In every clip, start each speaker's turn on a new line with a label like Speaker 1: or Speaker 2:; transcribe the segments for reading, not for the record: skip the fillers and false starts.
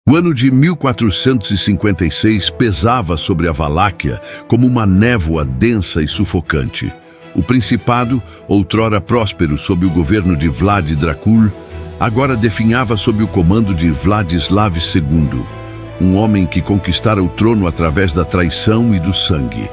Speaker 1: O ano de 1456 pesava sobre a Valáquia como uma névoa densa e sufocante. O principado, outrora próspero sob o governo de Vlad Dracul, agora definhava sob o comando de Vladislav II, um homem que conquistara o trono através da traição e do sangue.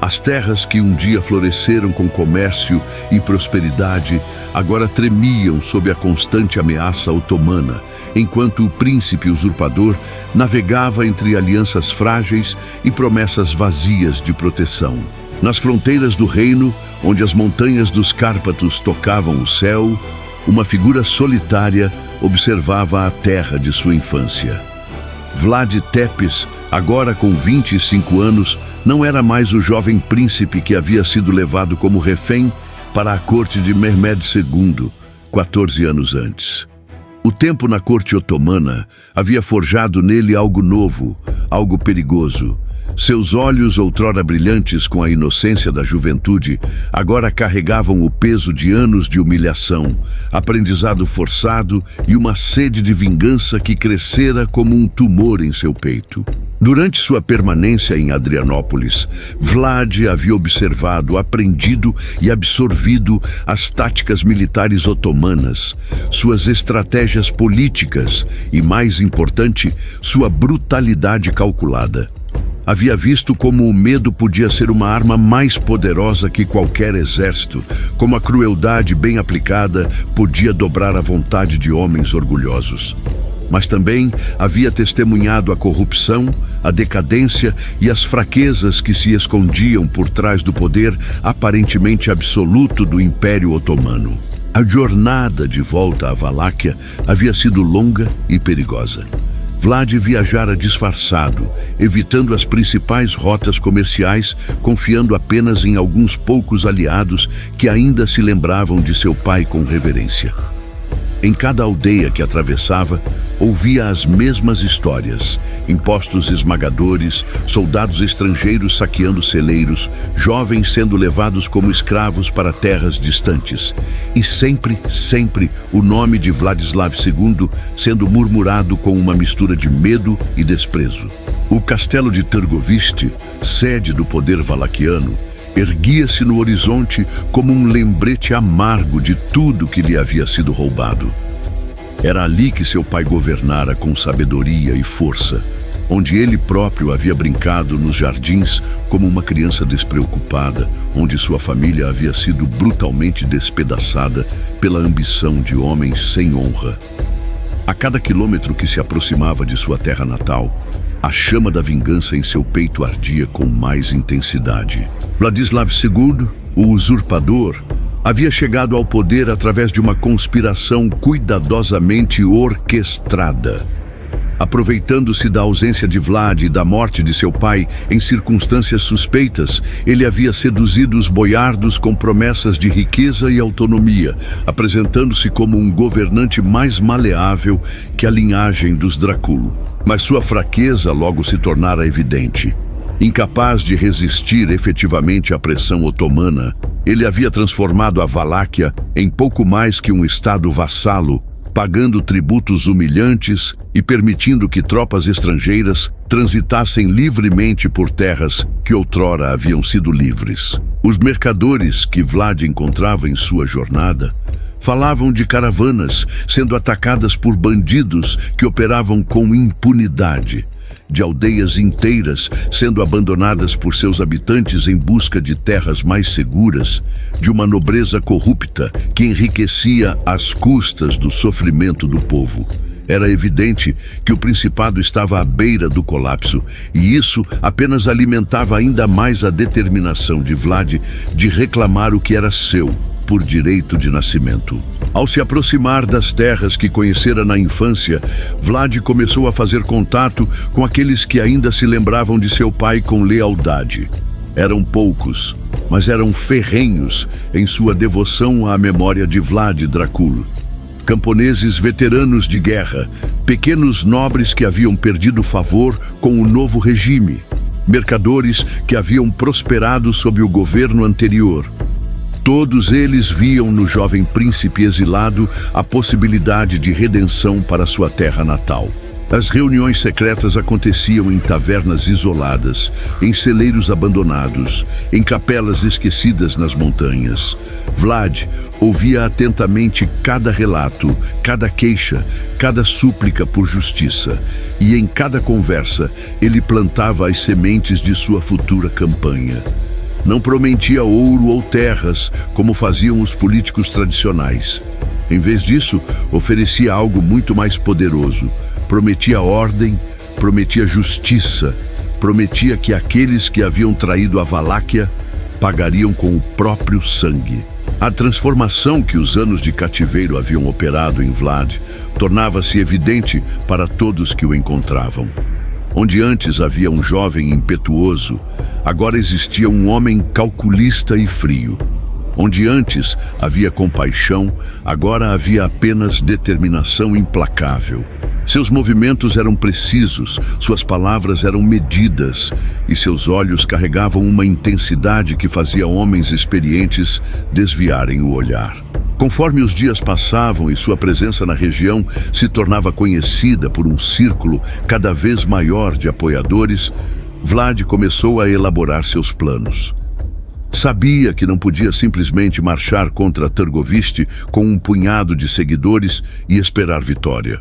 Speaker 1: As terras que um dia floresceram com comércio e prosperidade agora tremiam sob a constante ameaça otomana, enquanto o príncipe usurpador navegava entre alianças frágeis e promessas vazias de proteção. Nas fronteiras do reino, onde as montanhas dos Cárpatos tocavam o céu, uma figura solitária observava a terra de sua infância. Vlad Tepes, agora com 25 anos, não era mais o jovem príncipe que havia sido levado como refém para a corte de Mehmed II, 14 anos antes. O tempo na corte otomana havia forjado nele algo novo, algo perigoso. Seus olhos, outrora brilhantes com a inocência da juventude, agora carregavam o peso de anos de humilhação, aprendizado forçado e uma sede de vingança que crescera como um tumor em seu peito. Durante sua permanência em Adrianópolis, Vlad havia observado, aprendido e absorvido as táticas militares otomanas, suas estratégias políticas e, mais importante, sua brutalidade calculada. Havia visto como o medo podia ser uma arma mais poderosa que qualquer exército, como a crueldade bem aplicada podia dobrar a vontade de homens orgulhosos. Mas também havia testemunhado a corrupção, a decadência e as fraquezas que se escondiam por trás do poder aparentemente absoluto do Império Otomano. A jornada de volta à Valáquia havia sido longa e perigosa. Vlad viajara disfarçado, evitando as principais rotas comerciais, confiando apenas em alguns poucos aliados que ainda se lembravam de seu pai com reverência. Em cada aldeia que atravessava, ouvia as mesmas histórias: impostos esmagadores, soldados estrangeiros saqueando celeiros, jovens sendo levados como escravos para terras distantes. E sempre, sempre, o nome de Vladislav II sendo murmurado com uma mistura de medo e desprezo. O castelo de Târgoviste, sede do poder valaquiano, erguia-se no horizonte como um lembrete amargo de tudo que lhe havia sido roubado. Era ali que seu pai governara com sabedoria e força, onde ele próprio havia brincado nos jardins como uma criança despreocupada, onde sua família havia sido brutalmente despedaçada pela ambição de homens sem honra. A cada quilômetro que se aproximava de sua terra natal, a chama da vingança em seu peito ardia com mais intensidade. Vladislav II, o usurpador, havia chegado ao poder através de uma conspiração cuidadosamente orquestrada. Aproveitando-se da ausência de Vlad e da morte de seu pai em circunstâncias suspeitas, ele havia seduzido os boiardos com promessas de riqueza e autonomia, apresentando-se como um governante mais maleável que a linhagem dos Dracul. Mas sua fraqueza logo se tornara evidente. Incapaz de resistir efetivamente à pressão otomana, ele havia transformado a Valáquia em pouco mais que um estado vassalo, pagando tributos humilhantes e permitindo que tropas estrangeiras transitassem livremente por terras que outrora haviam sido livres. Os mercadores que Vlad encontrava em sua jornada falavam de caravanas sendo atacadas por bandidos que operavam com impunidade, de aldeias inteiras sendo abandonadas por seus habitantes em busca de terras mais seguras, de uma nobreza corrupta que enriquecia às custas do sofrimento do povo. Era evidente que o principado estava à beira do colapso, e isso apenas alimentava ainda mais a determinação de Vlad de reclamar o que era seu, por direito de nascimento. Ao se aproximar das terras que conhecera na infância, Vlad começou a fazer contato com aqueles que ainda se lembravam de seu pai com lealdade. Eram poucos, mas eram ferrenhos em sua devoção à memória de Vlad Dracul. Camponeses veteranos de guerra, pequenos nobres que haviam perdido favor com o novo regime, mercadores que haviam prosperado sob o governo anterior. Todos eles viam no jovem príncipe exilado a possibilidade de redenção para sua terra natal. As reuniões secretas aconteciam em tavernas isoladas, em celeiros abandonados, em capelas esquecidas nas montanhas. Vlad ouvia atentamente cada relato, cada queixa, cada súplica por justiça, e em cada conversa ele plantava as sementes de sua futura campanha. Não prometia ouro ou terras, como faziam os políticos tradicionais. Em vez disso, oferecia algo muito mais poderoso. Prometia ordem, prometia justiça, prometia que aqueles que haviam traído a Valáquia pagariam com o próprio sangue. A transformação que os anos de cativeiro haviam operado em Vlad tornava-se evidente para todos que o encontravam. Onde antes havia um jovem impetuoso, agora existia um homem calculista e frio. Onde antes havia compaixão, agora havia apenas determinação implacável. Seus movimentos eram precisos, suas palavras eram medidas, e seus olhos carregavam uma intensidade que fazia homens experientes desviarem o olhar. Conforme os dias passavam e sua presença na região se tornava conhecida por um círculo cada vez maior de apoiadores, Vlad começou a elaborar seus planos. Sabia que não podia simplesmente marchar contra Târgoviste com um punhado de seguidores e esperar vitória.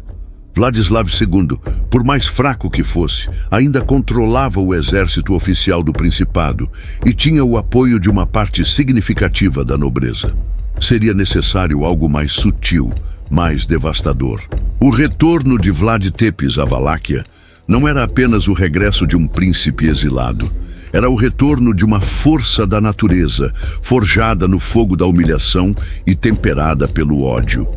Speaker 1: Vladislav II, por mais fraco que fosse, ainda controlava o exército oficial do Principado e tinha o apoio de uma parte significativa da nobreza. Seria necessário algo mais sutil, mais devastador. O retorno de Vlad Tepes à Valáquia não era apenas o regresso de um príncipe exilado. Era o retorno de uma força da natureza, forjada no fogo da humilhação e temperada pelo ódio.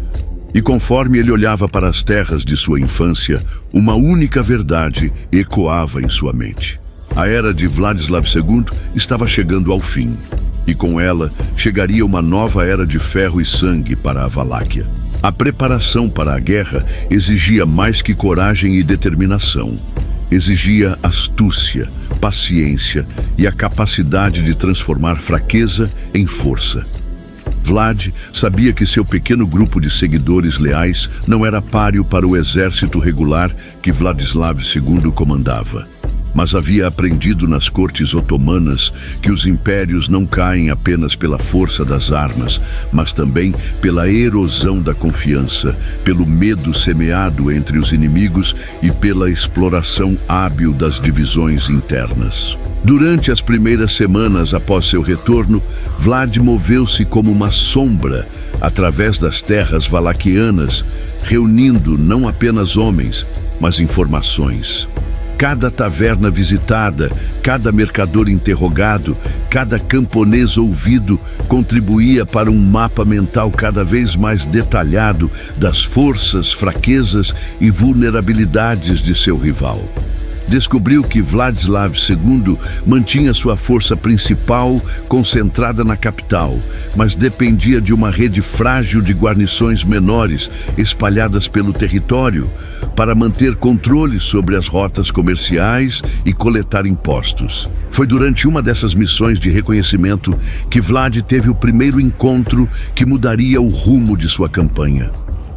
Speaker 1: E conforme ele olhava para as terras de sua infância, uma única verdade ecoava em sua mente. A era de Vladislav II estava chegando ao fim, e com ela chegaria uma nova era de ferro e sangue para a Valáquia. A preparação para a guerra exigia mais que coragem e determinação. Exigia astúcia, paciência e a capacidade de transformar fraqueza em força. Vlad sabia que seu pequeno grupo de seguidores leais não era páreo para o exército regular que Vladislav II comandava. Mas havia aprendido nas cortes otomanas que os impérios não caem apenas pela força das armas, mas também pela erosão da confiança, pelo medo semeado entre os inimigos e pela exploração hábil das divisões internas. Durante as primeiras semanas após seu retorno, Vlad moveu-se como uma sombra através das terras valaquianas, reunindo não apenas homens, mas informações. Cada taverna visitada, cada mercador interrogado, cada camponês ouvido contribuía para um mapa mental cada vez mais detalhado das forças, fraquezas e vulnerabilidades de seu rival. Descobriu que Vladislav II mantinha sua força principal concentrada na capital, mas dependia de uma rede frágil de guarnições menores espalhadas pelo território para manter controle sobre as rotas comerciais e coletar impostos. Foi durante uma dessas missões de reconhecimento que Vlad teve o primeiro encontro que mudaria o rumo de sua campanha.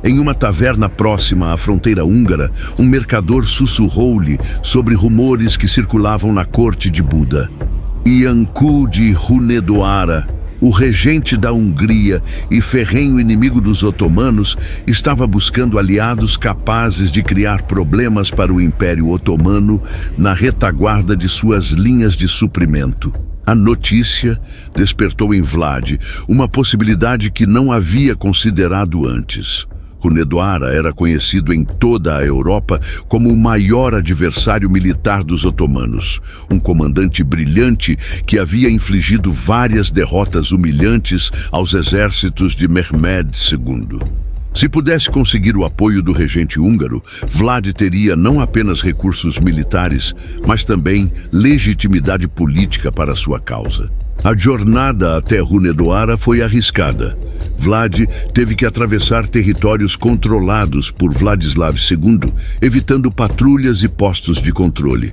Speaker 1: Em uma taverna próxima à fronteira húngara, um mercador sussurrou-lhe sobre rumores que circulavam na corte de Buda. Iancu de Hunedoara, o regente da Hungria e ferrenho inimigo dos otomanos, estava buscando aliados capazes de criar problemas para o Império Otomano na retaguarda de suas linhas de suprimento. A notícia despertou em Vlad uma possibilidade que não havia considerado antes. Hunedoara era conhecido em toda a Europa como o maior adversário militar dos otomanos, um comandante brilhante que havia infligido várias derrotas humilhantes aos exércitos de Mehmed II. Se pudesse conseguir o apoio do regente húngaro, Vlad teria não apenas recursos militares, mas também legitimidade política para sua causa. A jornada até Hunedoara foi arriscada. Vlad teve que atravessar territórios controlados por Vladislav II, evitando patrulhas e postos de controle.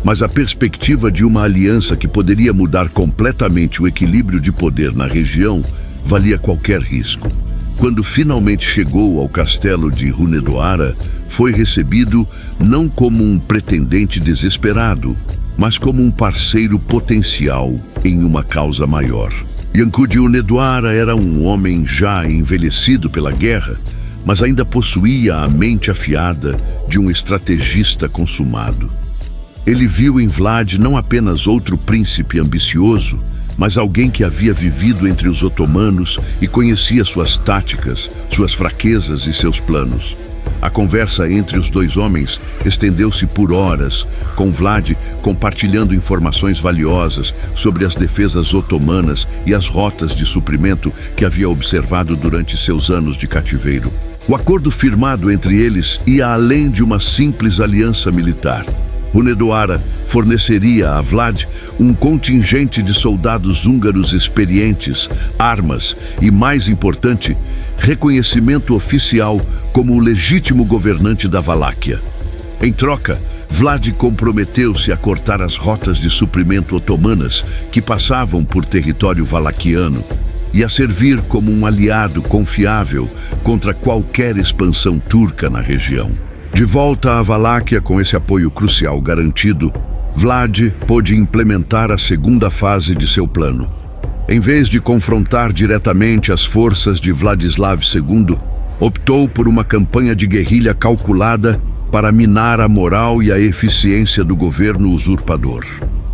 Speaker 1: Mas a perspectiva de uma aliança que poderia mudar completamente o equilíbrio de poder na região valia qualquer risco. quando finalmente chegou ao castelo de Hunedoara, foi recebido não como um pretendente desesperado, mas como um parceiro potencial em uma causa maior. Yanku de Hunedoara era um homem já envelhecido pela guerra, mas ainda possuía a mente afiada de um estrategista consumado. Ele viu em Vlad não apenas outro príncipe ambicioso, mas alguém que havia vivido entre os otomanos e conhecia suas táticas, suas fraquezas e seus planos. A conversa entre os dois homens estendeu-se por horas, com Vlad compartilhando informações valiosas sobre as defesas otomanas e as rotas de suprimento que havia observado durante seus anos de cativeiro. O acordo firmado entre eles ia além de uma simples aliança militar. Hunedoara forneceria a Vlad um contingente de soldados húngaros experientes, armas e, mais importante, reconhecimento oficial como o legítimo governante da Valáquia. Em troca, Vlad comprometeu-se a cortar as rotas de suprimento otomanas que passavam por território valaquiano e a servir como um aliado confiável contra qualquer expansão turca na região. De volta à Valáquia com esse apoio crucial garantido, Vlad pôde implementar a segunda fase de seu plano. Em vez de confrontar diretamente as forças de Vladislav II, optou por uma campanha de guerrilha calculada para minar a moral e a eficiência do governo usurpador.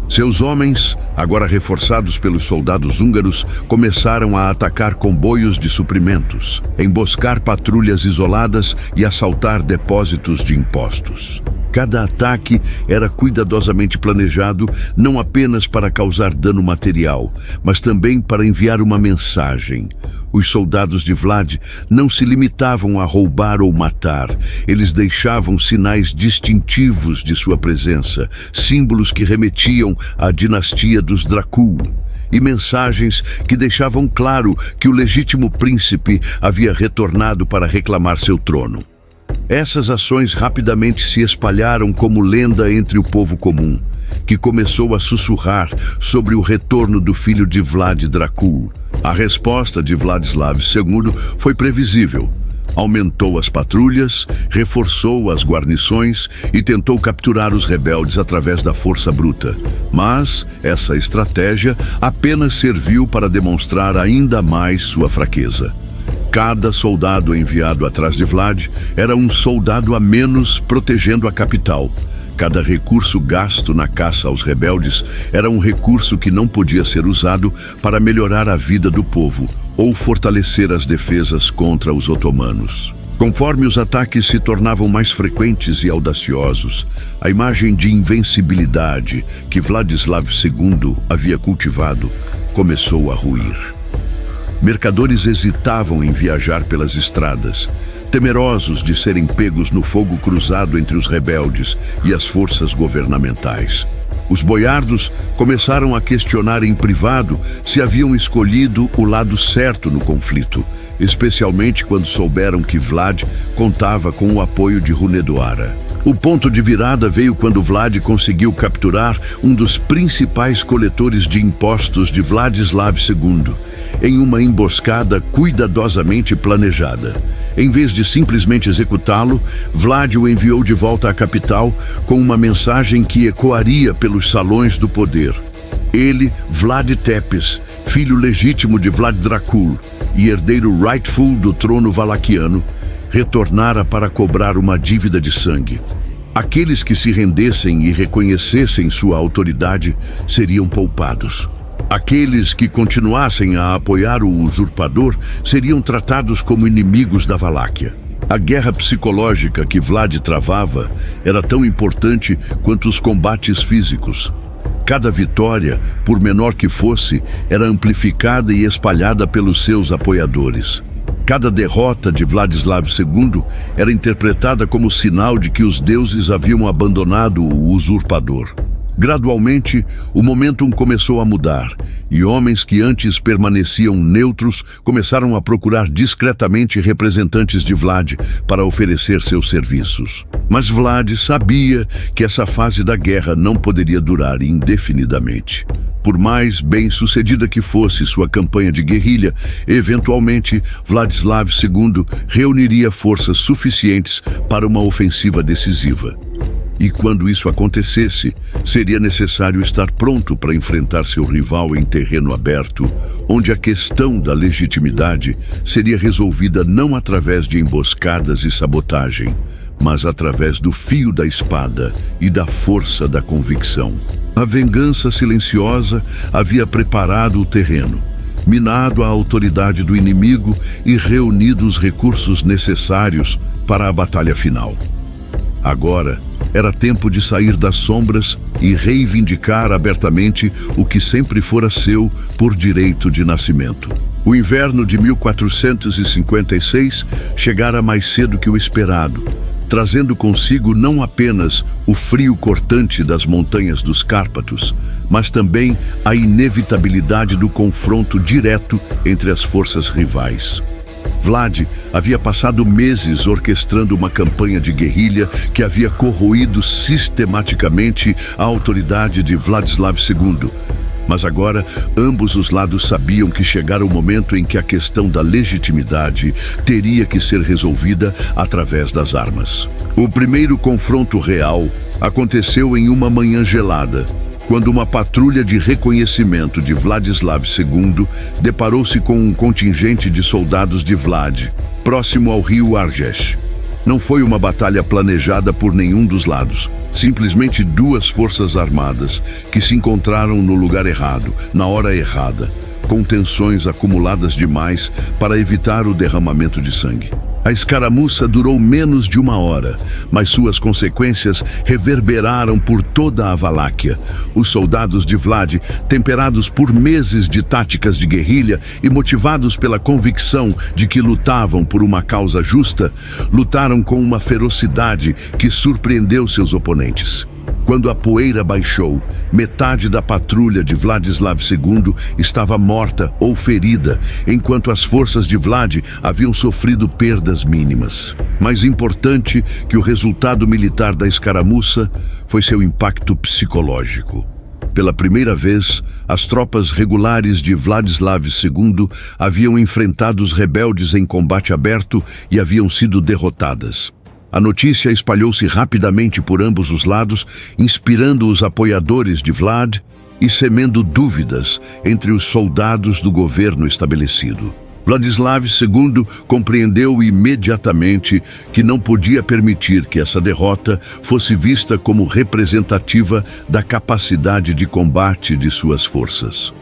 Speaker 1: Seus homens, agora reforçados pelos soldados húngaros, começaram a atacar comboios de suprimentos, emboscar patrulhas isoladas e assaltar depósitos de impostos. Cada ataque era cuidadosamente planejado não apenas para causar dano material, mas também para enviar uma mensagem. Os soldados de Vlad não se limitavam a roubar ou matar. Eles deixavam sinais distintivos de sua presença, símbolos que remetiam à dinastia dos Dracul, e mensagens que deixavam claro que o legítimo príncipe havia retornado para reclamar seu trono. Essas ações rapidamente se espalharam como lenda entre o povo comum, que começou a sussurrar sobre o retorno do filho de Vlad Dracul. A resposta de Vladislav II foi previsível. Aumentou as patrulhas, reforçou as guarnições e tentou capturar os rebeldes através da força bruta. Mas essa estratégia apenas serviu para demonstrar ainda mais sua fraqueza. Cada soldado enviado atrás de Vlad era um soldado a menos protegendo a capital. Cada recurso gasto na caça aos rebeldes era um recurso que não podia ser usado para melhorar a vida do povo ou fortalecer as defesas contra os otomanos. Conforme os ataques se tornavam mais frequentes e audaciosos, a imagem de invencibilidade que Vladislav II havia cultivado começou a ruir. Mercadores hesitavam em viajar pelas estradas, temerosos de serem pegos no fogo cruzado entre os rebeldes e as forças governamentais. Os boiardos começaram a questionar em privado se haviam escolhido o lado certo no conflito, especialmente quando souberam que Vlad contava com o apoio de Hunedoara. O ponto de virada veio quando Vlad conseguiu capturar um dos principais coletores de impostos de Vladislav II, em uma emboscada cuidadosamente planejada. Em vez de simplesmente executá-lo, Vlad o enviou de volta à capital com uma mensagem que ecoaria pelos salões do poder. Ele, Vlad Tepes, filho legítimo de Vlad Dracul e herdeiro rightful do trono valaquiano, retornara para cobrar uma dívida de sangue. Aqueles que se rendessem e reconhecessem sua autoridade seriam poupados. Aqueles que continuassem a apoiar o usurpador seriam tratados como inimigos da Valáquia. A guerra psicológica que Vlad travava era tão importante quanto os combates físicos. Cada vitória, por menor que fosse, era amplificada e espalhada pelos seus apoiadores. Cada derrota de Vladislav II era interpretada como sinal de que os deuses haviam abandonado o usurpador. Gradualmente, o momentum começou a mudar, e homens que antes permaneciam neutros começaram a procurar discretamente representantes de Vlad para oferecer seus serviços. Mas Vlad sabia que essa fase da guerra não poderia durar indefinidamente. Por mais bem-sucedida que fosse sua campanha de guerrilha, eventualmente Vladislav II reuniria forças suficientes para uma ofensiva decisiva. E quando isso acontecesse, seria necessário estar pronto para enfrentar seu rival em terreno aberto, onde a questão da legitimidade seria resolvida não através de emboscadas e sabotagem, mas através do fio da espada e da força da convicção. A vingança silenciosa havia preparado o terreno, minado a autoridade do inimigo e reunido os recursos necessários para a batalha final. Agora, era tempo de sair das sombras e reivindicar abertamente o que sempre fora seu por direito de nascimento. O inverno de 1456 chegara mais cedo que o esperado, trazendo consigo não apenas o frio cortante das montanhas dos Cárpatos, mas também a inevitabilidade do confronto direto entre as forças rivais. Vlad havia passado meses orquestrando uma campanha de guerrilha que havia corroído sistematicamente a autoridade de Vladislav II. Mas agora, ambos os lados sabiam que chegara o momento em que a questão da legitimidade teria que ser resolvida através das armas. O primeiro confronto real aconteceu em uma manhã gelada, quando uma patrulha de reconhecimento de Vladislav II deparou-se com um contingente de soldados de Vlad, próximo ao rio Argesh. Não foi uma batalha planejada por nenhum dos lados, simplesmente duas forças armadas que se encontraram no lugar errado, na hora errada, com tensões acumuladas demais para evitar o derramamento de sangue. A escaramuça durou menos de uma hora, mas suas consequências reverberaram por toda a Valáquia. Os soldados de Vlad, temperados por meses de táticas de guerrilha e motivados pela convicção de que lutavam por uma causa justa, lutaram com uma ferocidade que surpreendeu seus oponentes. Quando a poeira baixou, metade da patrulha de Vladislav II estava morta ou ferida, enquanto as forças de Vlad haviam sofrido perdas mínimas. Mais importante que o resultado militar da escaramuça foi seu impacto psicológico. Pela primeira vez, as tropas regulares de Vladislav II haviam enfrentado os rebeldes em combate aberto e haviam sido derrotadas. A notícia espalhou-se rapidamente por ambos os lados, inspirando os apoiadores de Vlad e semendo dúvidas entre os soldados do governo estabelecido. Vladislav II compreendeu imediatamente que não podia permitir que essa derrota fosse vista como representativa da capacidade de combate de suas forças.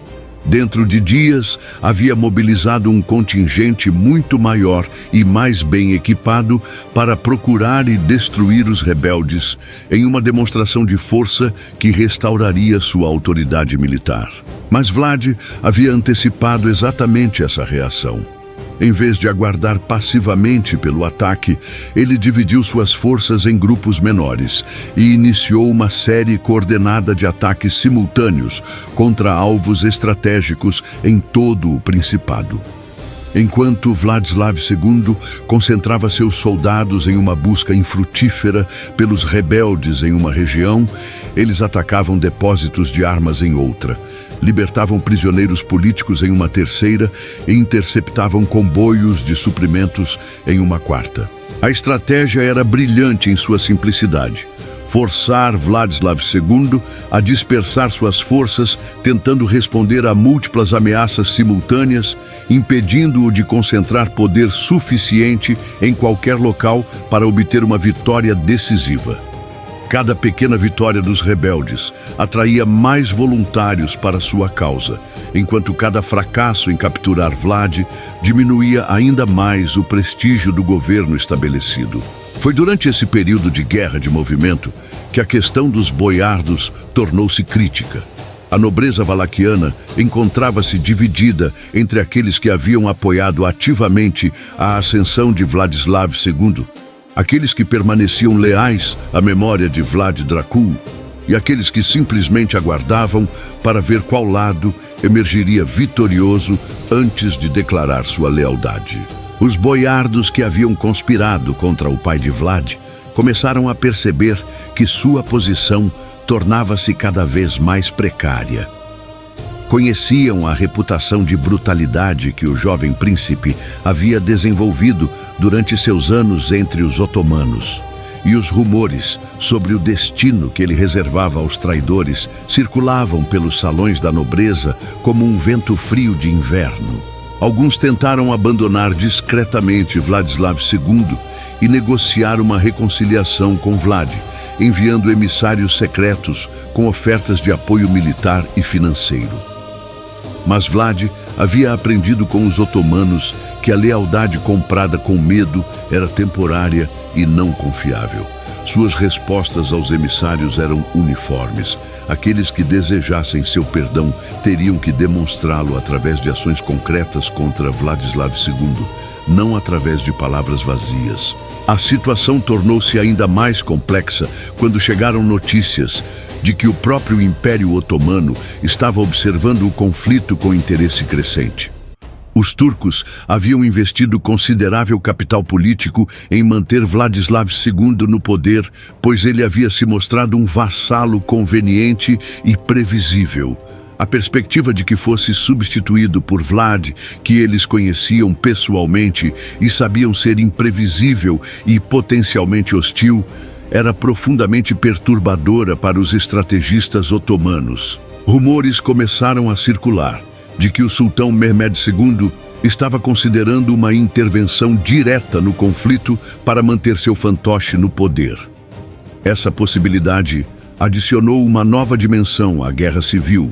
Speaker 1: Dentro de dias, havia mobilizado um contingente muito maior e mais bem equipado para procurar e destruir os rebeldes em uma demonstração de força que restauraria sua autoridade militar. Mas Vlad havia antecipado exatamente essa reação. Em vez de aguardar passivamente pelo ataque, ele dividiu suas forças em grupos menores e iniciou uma série coordenada de ataques simultâneos contra alvos estratégicos em todo o Principado. Enquanto Vladislav II concentrava seus soldados em uma busca infrutífera pelos rebeldes em uma região, eles atacavam depósitos de armas em outra, libertavam prisioneiros políticos em uma terceira e interceptavam comboios de suprimentos em uma quarta. A estratégia era brilhante em sua simplicidade. Forçar Vladislav II a dispersar suas forças, tentando responder a múltiplas ameaças simultâneas, impedindo-o de concentrar poder suficiente em qualquer local para obter uma vitória decisiva. Cada pequena vitória dos rebeldes atraía mais voluntários para sua causa, enquanto cada fracasso em capturar Vlad diminuía ainda mais o prestígio do governo estabelecido. Foi durante esse período de guerra de movimento que a questão dos boiardos tornou-se crítica. A nobreza valaquiana encontrava-se dividida entre aqueles que haviam apoiado ativamente a ascensão de Vladislav II, aqueles que permaneciam leais à memória de Vlad Dracul e aqueles que simplesmente aguardavam para ver qual lado emergiria vitorioso antes de declarar sua lealdade. Os boiardos que haviam conspirado contra o pai de Vlad começaram a perceber que sua posição tornava-se cada vez mais precária. Conheciam a reputação de brutalidade que o jovem príncipe havia desenvolvido durante seus anos entre os otomanos. E os rumores sobre o destino que ele reservava aos traidores circulavam pelos salões da nobreza como um vento frio de inverno. Alguns tentaram abandonar discretamente Vladislav II e negociar uma reconciliação com Vlad, enviando emissários secretos com ofertas de apoio militar e financeiro. Mas Vlad havia aprendido com os otomanos que a lealdade comprada com medo era temporária e não confiável. Suas respostas aos emissários eram uniformes. Aqueles que desejassem seu perdão teriam que demonstrá-lo através de ações concretas contra Vladislav II, não através de palavras vazias. A situação tornou-se ainda mais complexa quando chegaram notícias de que o próprio Império Otomano estava observando o conflito com interesse crescente. Os turcos haviam investido considerável capital político em manter Vladislav II no poder, pois ele havia se mostrado um vassalo conveniente e previsível. A perspectiva de que fosse substituído por Vlad, que eles conheciam pessoalmente e sabiam ser imprevisível e potencialmente hostil, era profundamente perturbadora para os estrategistas otomanos. Rumores começaram a circular de que o sultão Mehmed II estava considerando uma intervenção direta no conflito para manter seu fantoche no poder. Essa possibilidade adicionou uma nova dimensão à guerra civil,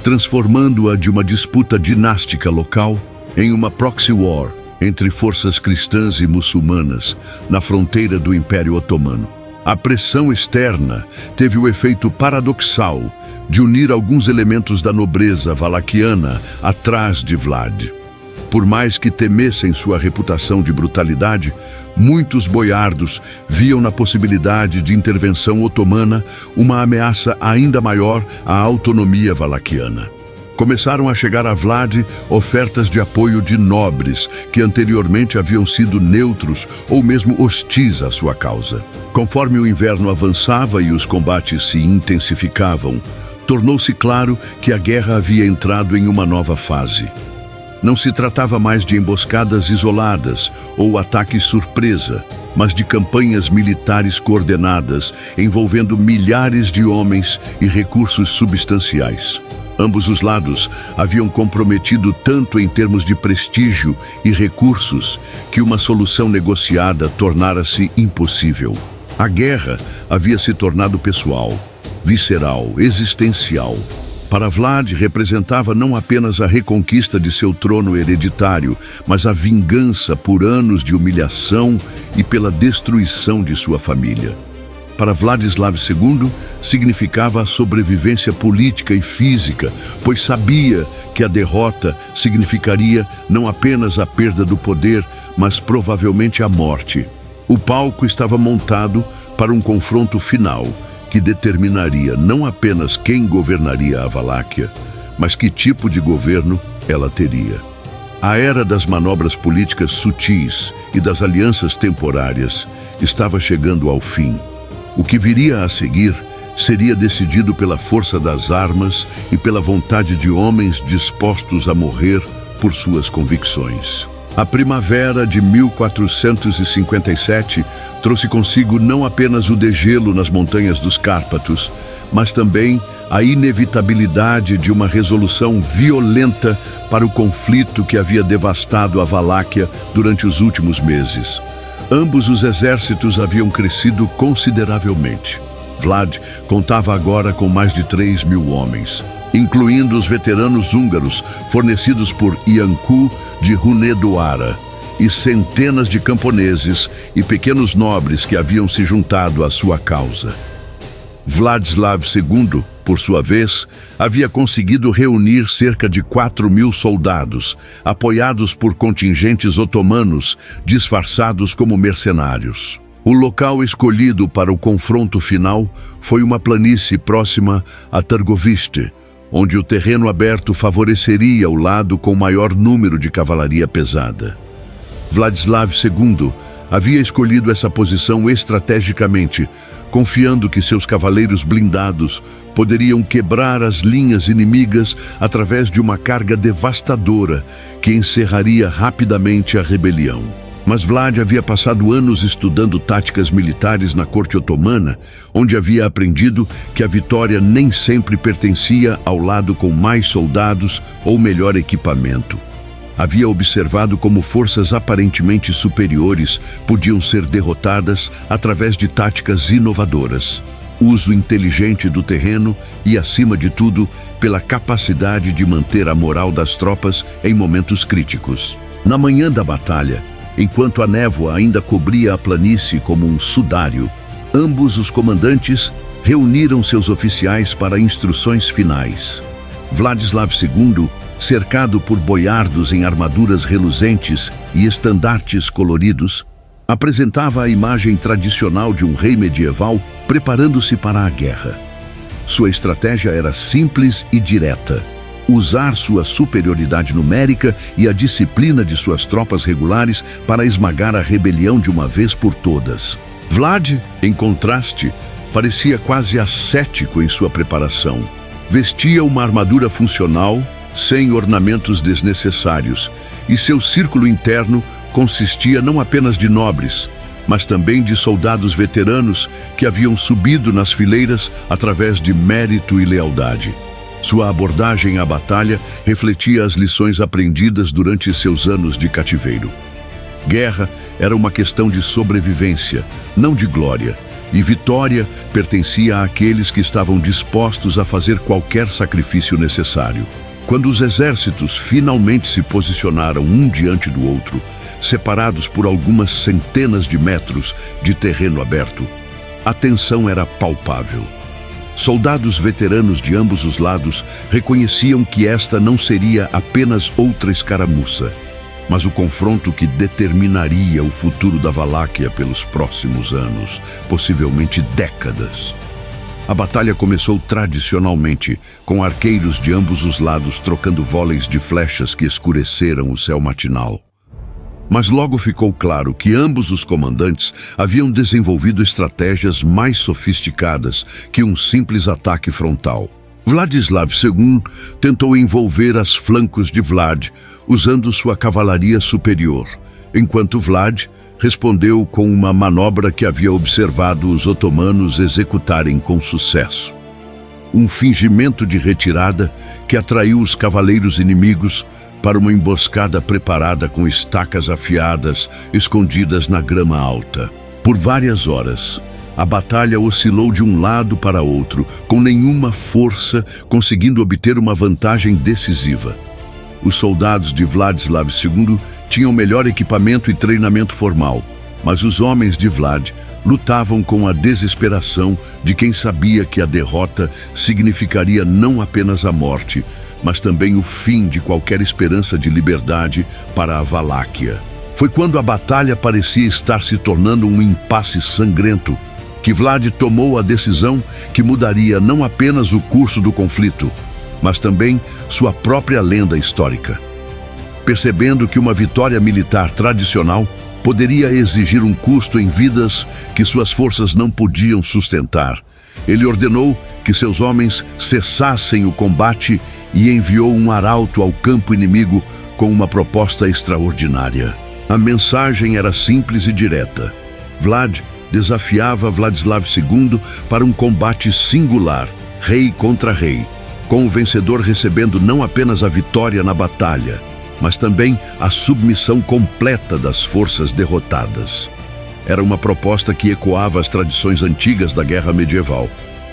Speaker 1: transformando-a de uma disputa dinástica local em uma proxy war entre forças cristãs e muçulmanas na fronteira do Império Otomano. A pressão externa teve o efeito paradoxal de unir alguns elementos da nobreza valaquiana atrás de Vlad. Por mais que temessem sua reputação de brutalidade, muitos boiardos viam na possibilidade de intervenção otomana uma ameaça ainda maior à autonomia valaquiana. Começaram a chegar a Vlad ofertas de apoio de nobres que anteriormente haviam sido neutros ou mesmo hostis à sua causa. Conforme o inverno avançava e os combates se intensificavam, tornou-se claro que a guerra havia entrado em uma nova fase. Não se tratava mais de emboscadas isoladas ou ataques surpresa, mas de campanhas militares coordenadas envolvendo milhares de homens e recursos substanciais. Ambos os lados haviam comprometido tanto em termos de prestígio e recursos que uma solução negociada tornara-se impossível. A guerra havia se tornado pessoal, visceral, existencial. Para Vlad, representava não apenas a reconquista de seu trono hereditário, mas a vingança por anos de humilhação e pela destruição de sua família. Para Vladislav II, significava a sobrevivência política e física, pois sabia que a derrota significaria não apenas a perda do poder, mas provavelmente a morte. O palco estava montado para um confronto final, que determinaria não apenas quem governaria a Valáquia, mas que tipo de governo ela teria. A era das manobras políticas sutis e das alianças temporárias estava chegando ao fim. O que viria a seguir seria decidido pela força das armas e pela vontade de homens dispostos a morrer por suas convicções. A primavera de 1457 trouxe consigo não apenas o degelo nas montanhas dos Cárpatos, mas também a inevitabilidade de uma resolução violenta para o conflito que havia devastado a Valáquia durante os últimos meses. Ambos os exércitos haviam crescido consideravelmente. Vlad contava agora com mais de 3.000 homens, incluindo os veteranos húngaros fornecidos por Iancu de Hunedoara e centenas de camponeses e pequenos nobres que haviam se juntado à sua causa. Vladislav II, por sua vez, havia conseguido reunir cerca de 4.000 soldados, apoiados por contingentes otomanos disfarçados como mercenários. O local escolhido para o confronto final foi uma planície próxima a Târgoviste, onde o terreno aberto favoreceria o lado com maior número de cavalaria pesada. Vladislav II havia escolhido essa posição estrategicamente, confiando que seus cavaleiros blindados poderiam quebrar as linhas inimigas através de uma carga devastadora que encerraria rapidamente a rebelião. Mas Vlad havia passado anos estudando táticas militares na corte otomana, onde havia aprendido que a vitória nem sempre pertencia ao lado com mais soldados ou melhor equipamento. Havia observado como forças aparentemente superiores podiam ser derrotadas através de táticas inovadoras, uso inteligente do terreno e, acima de tudo, pela capacidade de manter a moral das tropas em momentos críticos. Na manhã da batalha, enquanto a névoa ainda cobria a planície como um sudário, ambos os comandantes reuniram seus oficiais para instruções finais. Vladislav II, cercado por boiardos em armaduras reluzentes e estandartes coloridos, apresentava a imagem tradicional de um rei medieval preparando-se para a guerra. Sua estratégia era simples e direta: usar sua superioridade numérica e a disciplina de suas tropas regulares para esmagar a rebelião de uma vez por todas. Vlad, em contraste, parecia quase ascético em sua preparação. Vestia uma armadura funcional, sem ornamentos desnecessários, e seu círculo interno consistia não apenas de nobres, mas também de soldados veteranos que haviam subido nas fileiras através de mérito e lealdade. Sua abordagem à batalha refletia as lições aprendidas durante seus anos de cativeiro. Guerra era uma questão de sobrevivência, não de glória, e vitória pertencia àqueles que estavam dispostos a fazer qualquer sacrifício necessário. Quando os exércitos finalmente se posicionaram um diante do outro, separados por algumas centenas de metros de terreno aberto, a tensão era palpável. Soldados veteranos de ambos os lados reconheciam que esta não seria apenas outra escaramuça, mas o confronto que determinaria o futuro da Valáquia pelos próximos anos, possivelmente décadas. A batalha começou tradicionalmente, com arqueiros de ambos os lados trocando vôleis de flechas que escureceram o céu matinal. Mas logo ficou claro que ambos os comandantes haviam desenvolvido estratégias mais sofisticadas que um simples ataque frontal. Vladislav II tentou envolver as flancos de Vlad, usando sua cavalaria superior, enquanto Vlad respondeu com uma manobra que havia observado os otomanos executarem com sucesso. Um fingimento de retirada que atraiu os cavaleiros inimigos para uma emboscada preparada com estacas afiadas escondidas na grama alta. Por várias horas, a batalha oscilou de um lado para outro, com nenhuma força conseguindo obter uma vantagem decisiva. Os soldados de Vladislav II tinham melhor equipamento e treinamento formal, mas os homens de Vlad lutavam com a desesperação de quem sabia que a derrota significaria não apenas a morte, mas também o fim de qualquer esperança de liberdade para a Valáquia. Foi quando a batalha parecia estar se tornando um impasse sangrento que Vlad tomou a decisão que mudaria não apenas o curso do conflito, mas também sua própria lenda histórica. Percebendo que uma vitória militar tradicional poderia exigir um custo em vidas que suas forças não podiam sustentar, ele ordenou que seus homens cessassem o combate e enviou um arauto ao campo inimigo com uma proposta extraordinária. A mensagem era simples e direta. Vlad desafiava Vladislav II para um combate singular, rei contra rei, com o vencedor recebendo não apenas a vitória na batalha, mas também a submissão completa das forças derrotadas. Era uma proposta que ecoava as tradições antigas da guerra medieval,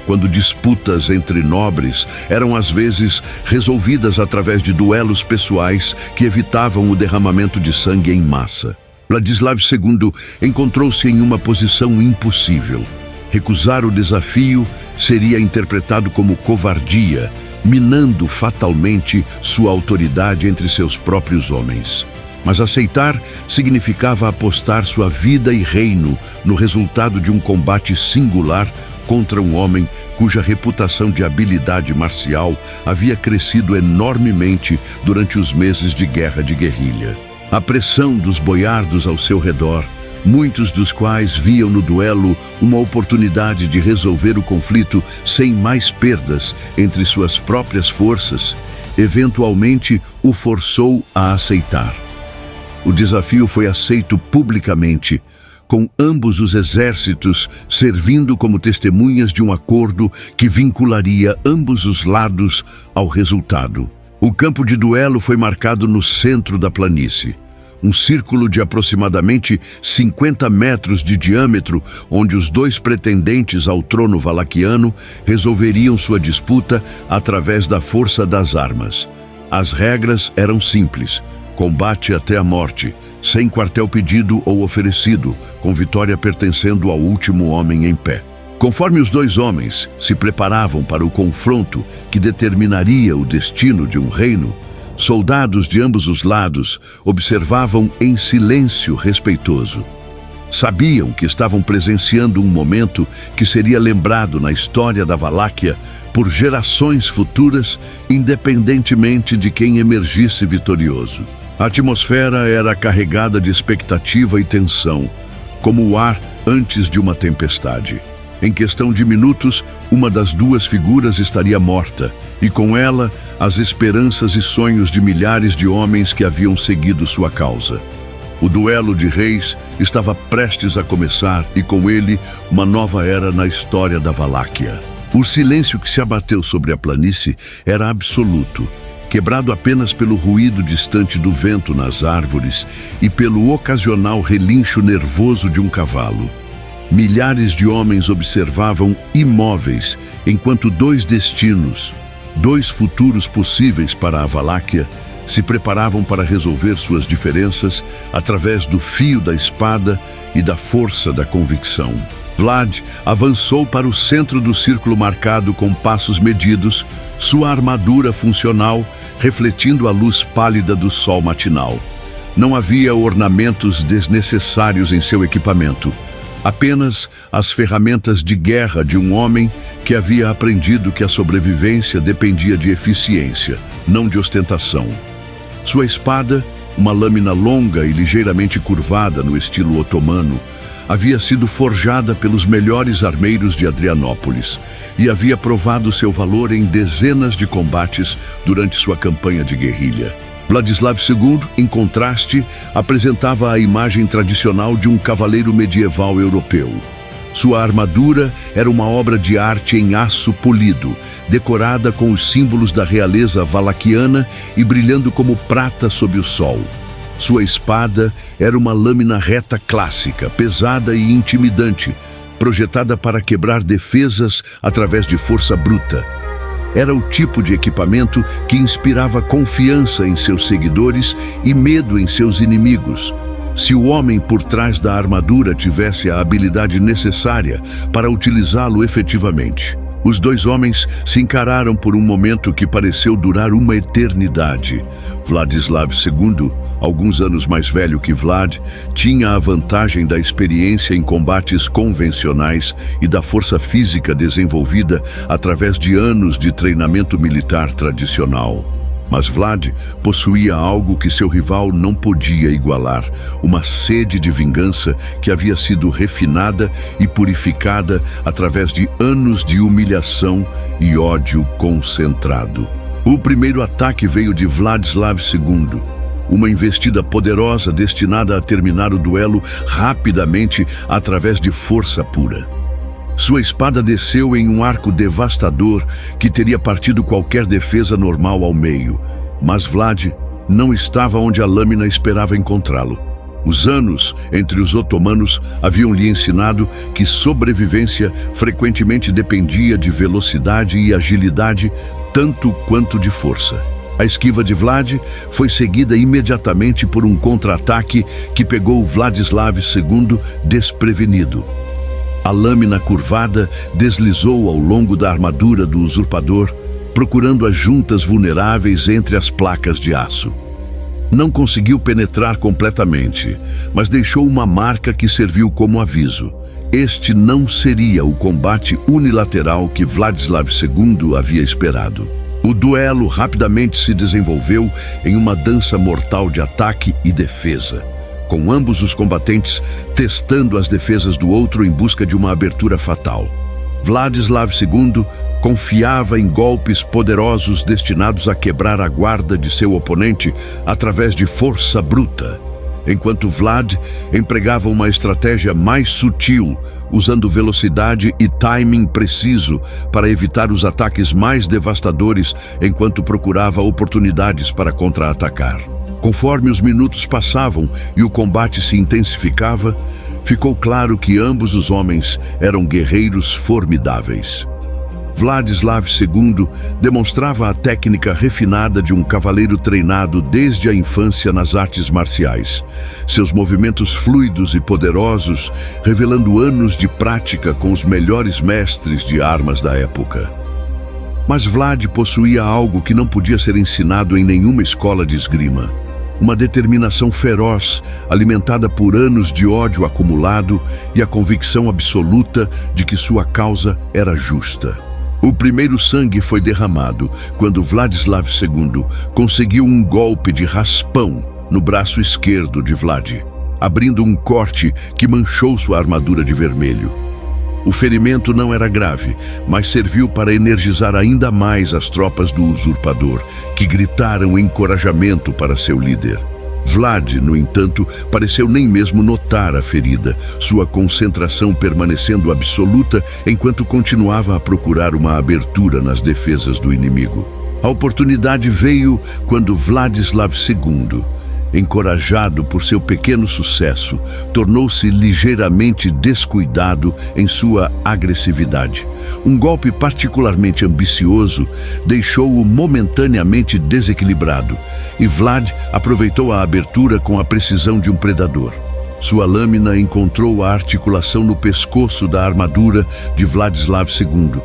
Speaker 1: quando disputas entre nobres eram às vezes resolvidas através de duelos pessoais que evitavam o derramamento de sangue em massa. Vladislav II encontrou-se em uma posição impossível. Recusar o desafio seria interpretado como covardia, minando fatalmente sua autoridade entre seus próprios homens. Mas aceitar significava apostar sua vida e reino no resultado de um combate singular contra um homem cuja reputação de habilidade marcial havia crescido enormemente durante os meses de guerra de guerrilha. A pressão dos boiardos ao seu redor muitos dos quais viam no duelo uma oportunidade de resolver o conflito sem mais perdas entre suas próprias forças, eventualmente o forçou a aceitar. O desafio foi aceito publicamente, com ambos os exércitos servindo como testemunhas de um acordo que vincularia ambos os lados ao resultado. O campo de duelo foi marcado no centro da planície, um círculo de aproximadamente 50 metros de diâmetro, onde os dois pretendentes ao trono valaquiano resolveriam sua disputa através da força das armas. As regras eram simples: combate até a morte, sem quartel pedido ou oferecido, com vitória pertencendo ao último homem em pé. Conforme os dois homens se preparavam para o confronto que determinaria o destino de um reino, soldados de ambos os lados observavam em silêncio respeitoso. Sabiam que estavam presenciando um momento que seria lembrado na história da Valáquia por gerações futuras, independentemente de quem emergisse vitorioso. A atmosfera era carregada de expectativa e tensão, como o ar antes de uma tempestade. Em questão de minutos, uma das duas figuras estaria morta, e com ela, as esperanças e sonhos de milhares de homens que haviam seguido sua causa. O duelo de reis estava prestes a começar e, com ele, uma nova era na história da Valáquia. O silêncio que se abateu sobre a planície era absoluto, quebrado apenas pelo ruído distante do vento nas árvores e pelo ocasional relincho nervoso de um cavalo. Milhares de homens observavam imóveis enquanto dois destinos, dois futuros possíveis para a Valáquia, se preparavam para resolver suas diferenças através do fio da espada e da força da convicção. Vlad avançou para o centro do círculo marcado com passos medidos, sua armadura funcional refletindo a luz pálida do sol matinal. Não havia ornamentos desnecessários em seu equipamento, apenas as ferramentas de guerra de um homem que havia aprendido que a sobrevivência dependia de eficiência, não de ostentação. Sua espada, uma lâmina longa e ligeiramente curvada no estilo otomano, havia sido forjada pelos melhores armeiros de Adrianópolis e havia provado seu valor em dezenas de combates durante sua campanha de guerrilha. Vladislav II, em contraste, apresentava a imagem tradicional de um cavaleiro medieval europeu. Sua armadura era uma obra de arte em aço polido, decorada com os símbolos da realeza valaquiana e brilhando como prata sob o sol. Sua espada era uma lâmina reta clássica, pesada e intimidante, projetada para quebrar defesas através de força bruta. Era o tipo de equipamento que inspirava confiança em seus seguidores e medo em seus inimigos. Se o homem por trás da armadura tivesse a habilidade necessária para utilizá-lo efetivamente. Os dois homens se encararam por um momento que pareceu durar uma eternidade. Vladislav II, alguns anos mais velho que Vlad, tinha a vantagem da experiência em combates convencionais e da força física desenvolvida através de anos de treinamento militar tradicional. Mas Vlad possuía algo que seu rival não podia igualar, uma sede de vingança que havia sido refinada e purificada através de anos de humilhação e ódio concentrado. O primeiro ataque veio de Vladislav II, uma investida poderosa destinada a terminar o duelo rapidamente através de força pura. Sua espada desceu em um arco devastador que teria partido qualquer defesa normal ao meio, mas Vlad não estava onde a lâmina esperava encontrá-lo. Os anos entre os otomanos haviam lhe ensinado que sobrevivência frequentemente dependia de velocidade e agilidade tanto quanto de força. A esquiva de Vlad foi seguida imediatamente por um contra-ataque que pegou Vladislav II desprevenido. A lâmina curvada deslizou ao longo da armadura do usurpador, procurando as juntas vulneráveis entre as placas de aço. Não conseguiu penetrar completamente, mas deixou uma marca que serviu como aviso. Este não seria o combate unilateral que Vladislav II havia esperado. O duelo rapidamente se desenvolveu em uma dança mortal de ataque e defesa. com ambos os combatentes testando as defesas do outro em busca de uma abertura fatal. Vladislav II confiava em golpes poderosos destinados a quebrar a guarda de seu oponente através de força bruta, enquanto Vlad empregava uma estratégia mais sutil, usando velocidade e timing preciso para evitar os ataques mais devastadores enquanto procurava oportunidades para contra-atacar. Conforme os minutos passavam e o combate se intensificava, ficou claro que ambos os homens eram guerreiros formidáveis. Vladislav II demonstrava a técnica refinada de um cavaleiro treinado desde a infância nas artes marciais, seus movimentos fluidos e poderosos revelando anos de prática com os melhores mestres de armas da época. Mas Vlad possuía algo que não podia ser ensinado em nenhuma escola de esgrima: uma determinação feroz, alimentada por anos de ódio acumulado e a convicção absoluta de que sua causa era justa. O primeiro sangue foi derramado quando Vladislav II conseguiu um golpe de raspão no braço esquerdo de Vlad, abrindo um corte que manchou sua armadura de vermelho. O ferimento não era grave, mas serviu para energizar ainda mais as tropas do usurpador, que gritaram encorajamento para seu líder. Vlad, no entanto, pareceu nem mesmo notar a ferida, sua concentração permanecendo absoluta enquanto continuava a procurar uma abertura nas defesas do inimigo. A oportunidade veio quando Vladislav II, encorajado por seu pequeno sucesso, tornou-se ligeiramente descuidado em sua agressividade. Um golpe particularmente ambicioso deixou-o momentaneamente desequilibrado, e Vlad aproveitou a abertura com a precisão de um predador. Sua lâmina encontrou a articulação no pescoço da armadura de Vladislav II,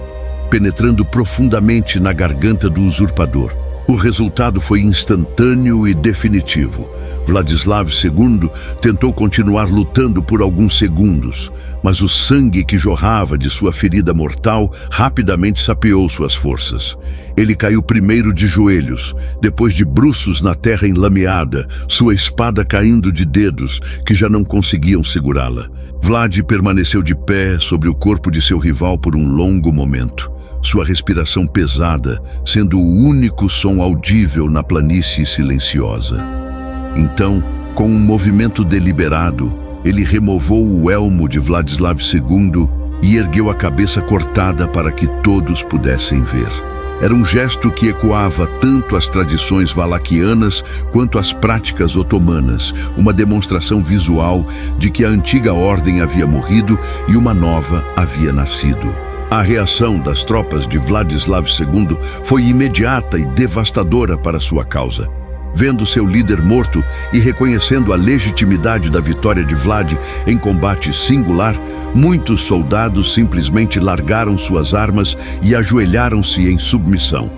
Speaker 1: penetrando profundamente na garganta do usurpador. O resultado foi instantâneo e definitivo. Vladislav II tentou continuar lutando por alguns segundos, mas o sangue que jorrava de sua ferida mortal rapidamente sapeou suas forças. Ele caiu primeiro de joelhos, depois de bruços na terra enlameada, sua espada caindo de dedos que já não conseguiam segurá-la. Vlad permaneceu de pé sobre o corpo de seu rival por um longo momento, sua respiração pesada sendo o único som audível na planície silenciosa. Então, com um movimento deliberado, ele removou o elmo de Vladislav II e ergueu a cabeça cortada para que todos pudessem ver. Era um gesto que ecoava tanto as tradições valaquianas quanto as práticas otomanas, uma demonstração visual de que a antiga ordem havia morrido e uma nova havia nascido. A reação das tropas de Vladislav II foi imediata e devastadora para sua causa. Vendo seu líder morto e reconhecendo a legitimidade da vitória de Vlad em combate singular, muitos soldados simplesmente largaram suas armas e ajoelharam-se em submissão.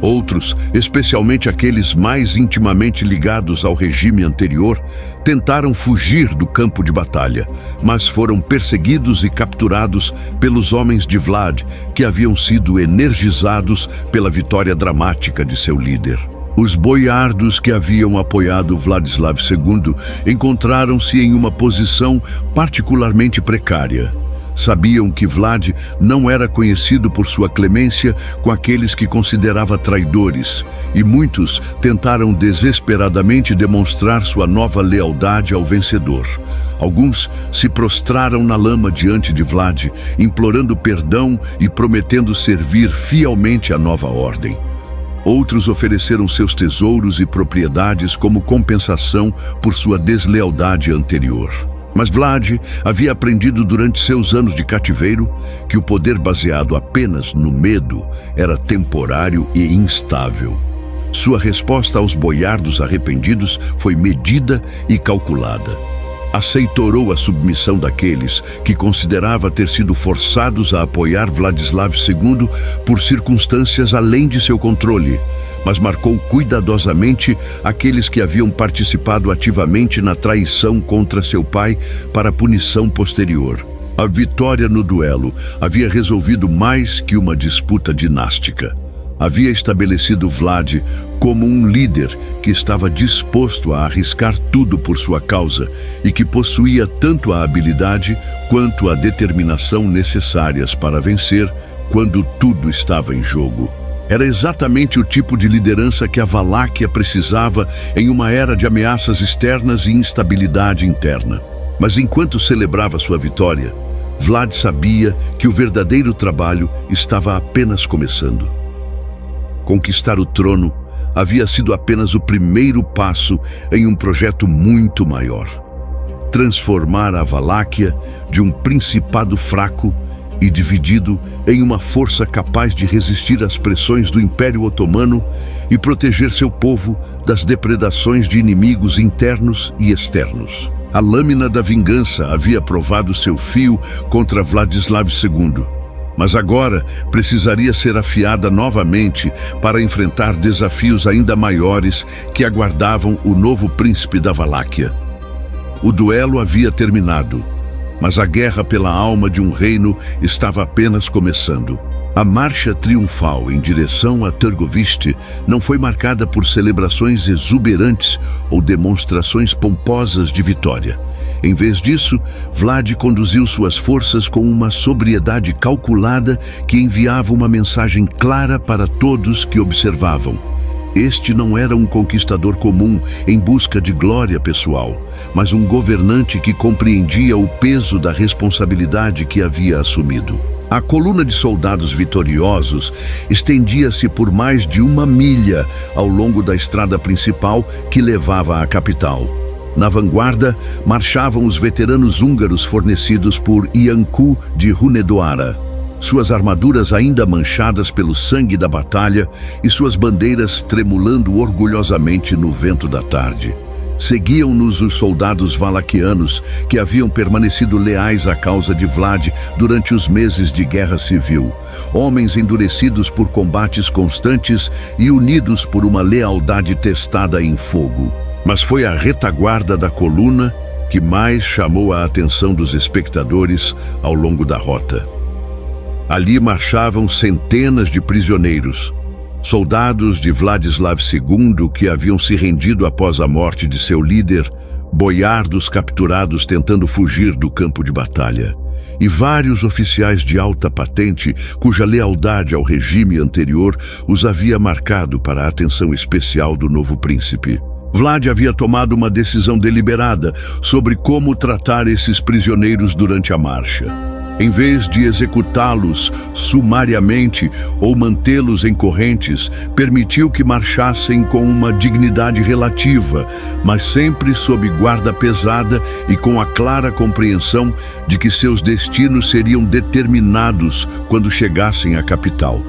Speaker 1: Outros, especialmente aqueles mais intimamente ligados ao regime anterior, tentaram fugir do campo de batalha, mas foram perseguidos e capturados pelos homens de Vlad, que haviam sido energizados pela vitória dramática de seu líder. Os boiardos que haviam apoiado Vladislav II encontraram-se em uma posição particularmente precária. Sabiam que Vlad não era conhecido por sua clemência com aqueles que considerava traidores, e muitos tentaram desesperadamente demonstrar sua nova lealdade ao vencedor. Alguns se prostraram na lama diante de Vlad, implorando perdão e prometendo servir fielmente à nova ordem. Outros ofereceram seus tesouros e propriedades como compensação por sua deslealdade anterior. Mas Vlad havia aprendido durante seus anos de cativeiro que o poder baseado apenas no medo era temporário e instável. Sua resposta aos boiardos arrependidos foi medida e calculada. Aceitou a submissão daqueles que considerava ter sido forçados a apoiar Vladislav II por circunstâncias além de seu controle, mas marcou cuidadosamente aqueles que haviam participado ativamente na traição contra seu pai para punição posterior. A vitória no duelo havia resolvido mais que uma disputa dinástica. Havia estabelecido Vlad como um líder que estava disposto a arriscar tudo por sua causa e que possuía tanto a habilidade quanto a determinação necessárias para vencer quando tudo estava em jogo. Era exatamente o tipo de liderança que a Valáquia precisava em uma era de ameaças externas e instabilidade interna. Mas enquanto celebrava sua vitória, Vlad sabia que o verdadeiro trabalho estava apenas começando. Conquistar o trono havia sido apenas o primeiro passo em um projeto muito maior. Transformar a Valáquia de um principado fraco e dividido em uma força capaz de resistir às pressões do Império Otomano e proteger seu povo das depredações de inimigos internos e externos. A lâmina da vingança havia provado seu fio contra Vladislav II, mas agora precisaria ser afiada novamente para enfrentar desafios ainda maiores que aguardavam o novo príncipe da Valáquia. O duelo havia terminado, mas a guerra pela alma de um reino estava apenas começando. A marcha triunfal em direção a Târgoviste não foi marcada por celebrações exuberantes ou demonstrações pomposas de vitória. Em vez disso, Vlad conduziu suas forças com uma sobriedade calculada que enviava uma mensagem clara para todos que observavam. Este não era um conquistador comum em busca de glória pessoal, mas um governante que compreendia o peso da responsabilidade que havia assumido. A coluna de soldados vitoriosos estendia-se por mais de 1 milha ao longo da estrada principal que levava à capital. Na vanguarda, marchavam os veteranos húngaros fornecidos por Iancu de Hunedoara. Suas armaduras ainda manchadas pelo sangue da batalha e suas bandeiras tremulando orgulhosamente no vento da tarde. Seguiam-nos os soldados valaquianos que haviam permanecido leais à causa de Vlad durante os meses de guerra civil. Homens endurecidos por combates constantes e unidos por uma lealdade testada em fogo. Mas foi a retaguarda da coluna que mais chamou a atenção dos espectadores ao longo da rota. Ali marchavam centenas de prisioneiros, soldados de Vladislav II que haviam se rendido após a morte de seu líder, boiardos capturados tentando fugir do campo de batalha, e vários oficiais de alta patente cuja lealdade ao regime anterior os havia marcado para a atenção especial do novo príncipe. Vlad havia tomado uma decisão deliberada sobre como tratar esses prisioneiros durante a marcha. Em vez de executá-los sumariamente ou mantê-los em correntes, permitiu que marchassem com uma dignidade relativa, mas sempre sob guarda pesada e com a clara compreensão de que seus destinos seriam determinados quando chegassem à capital.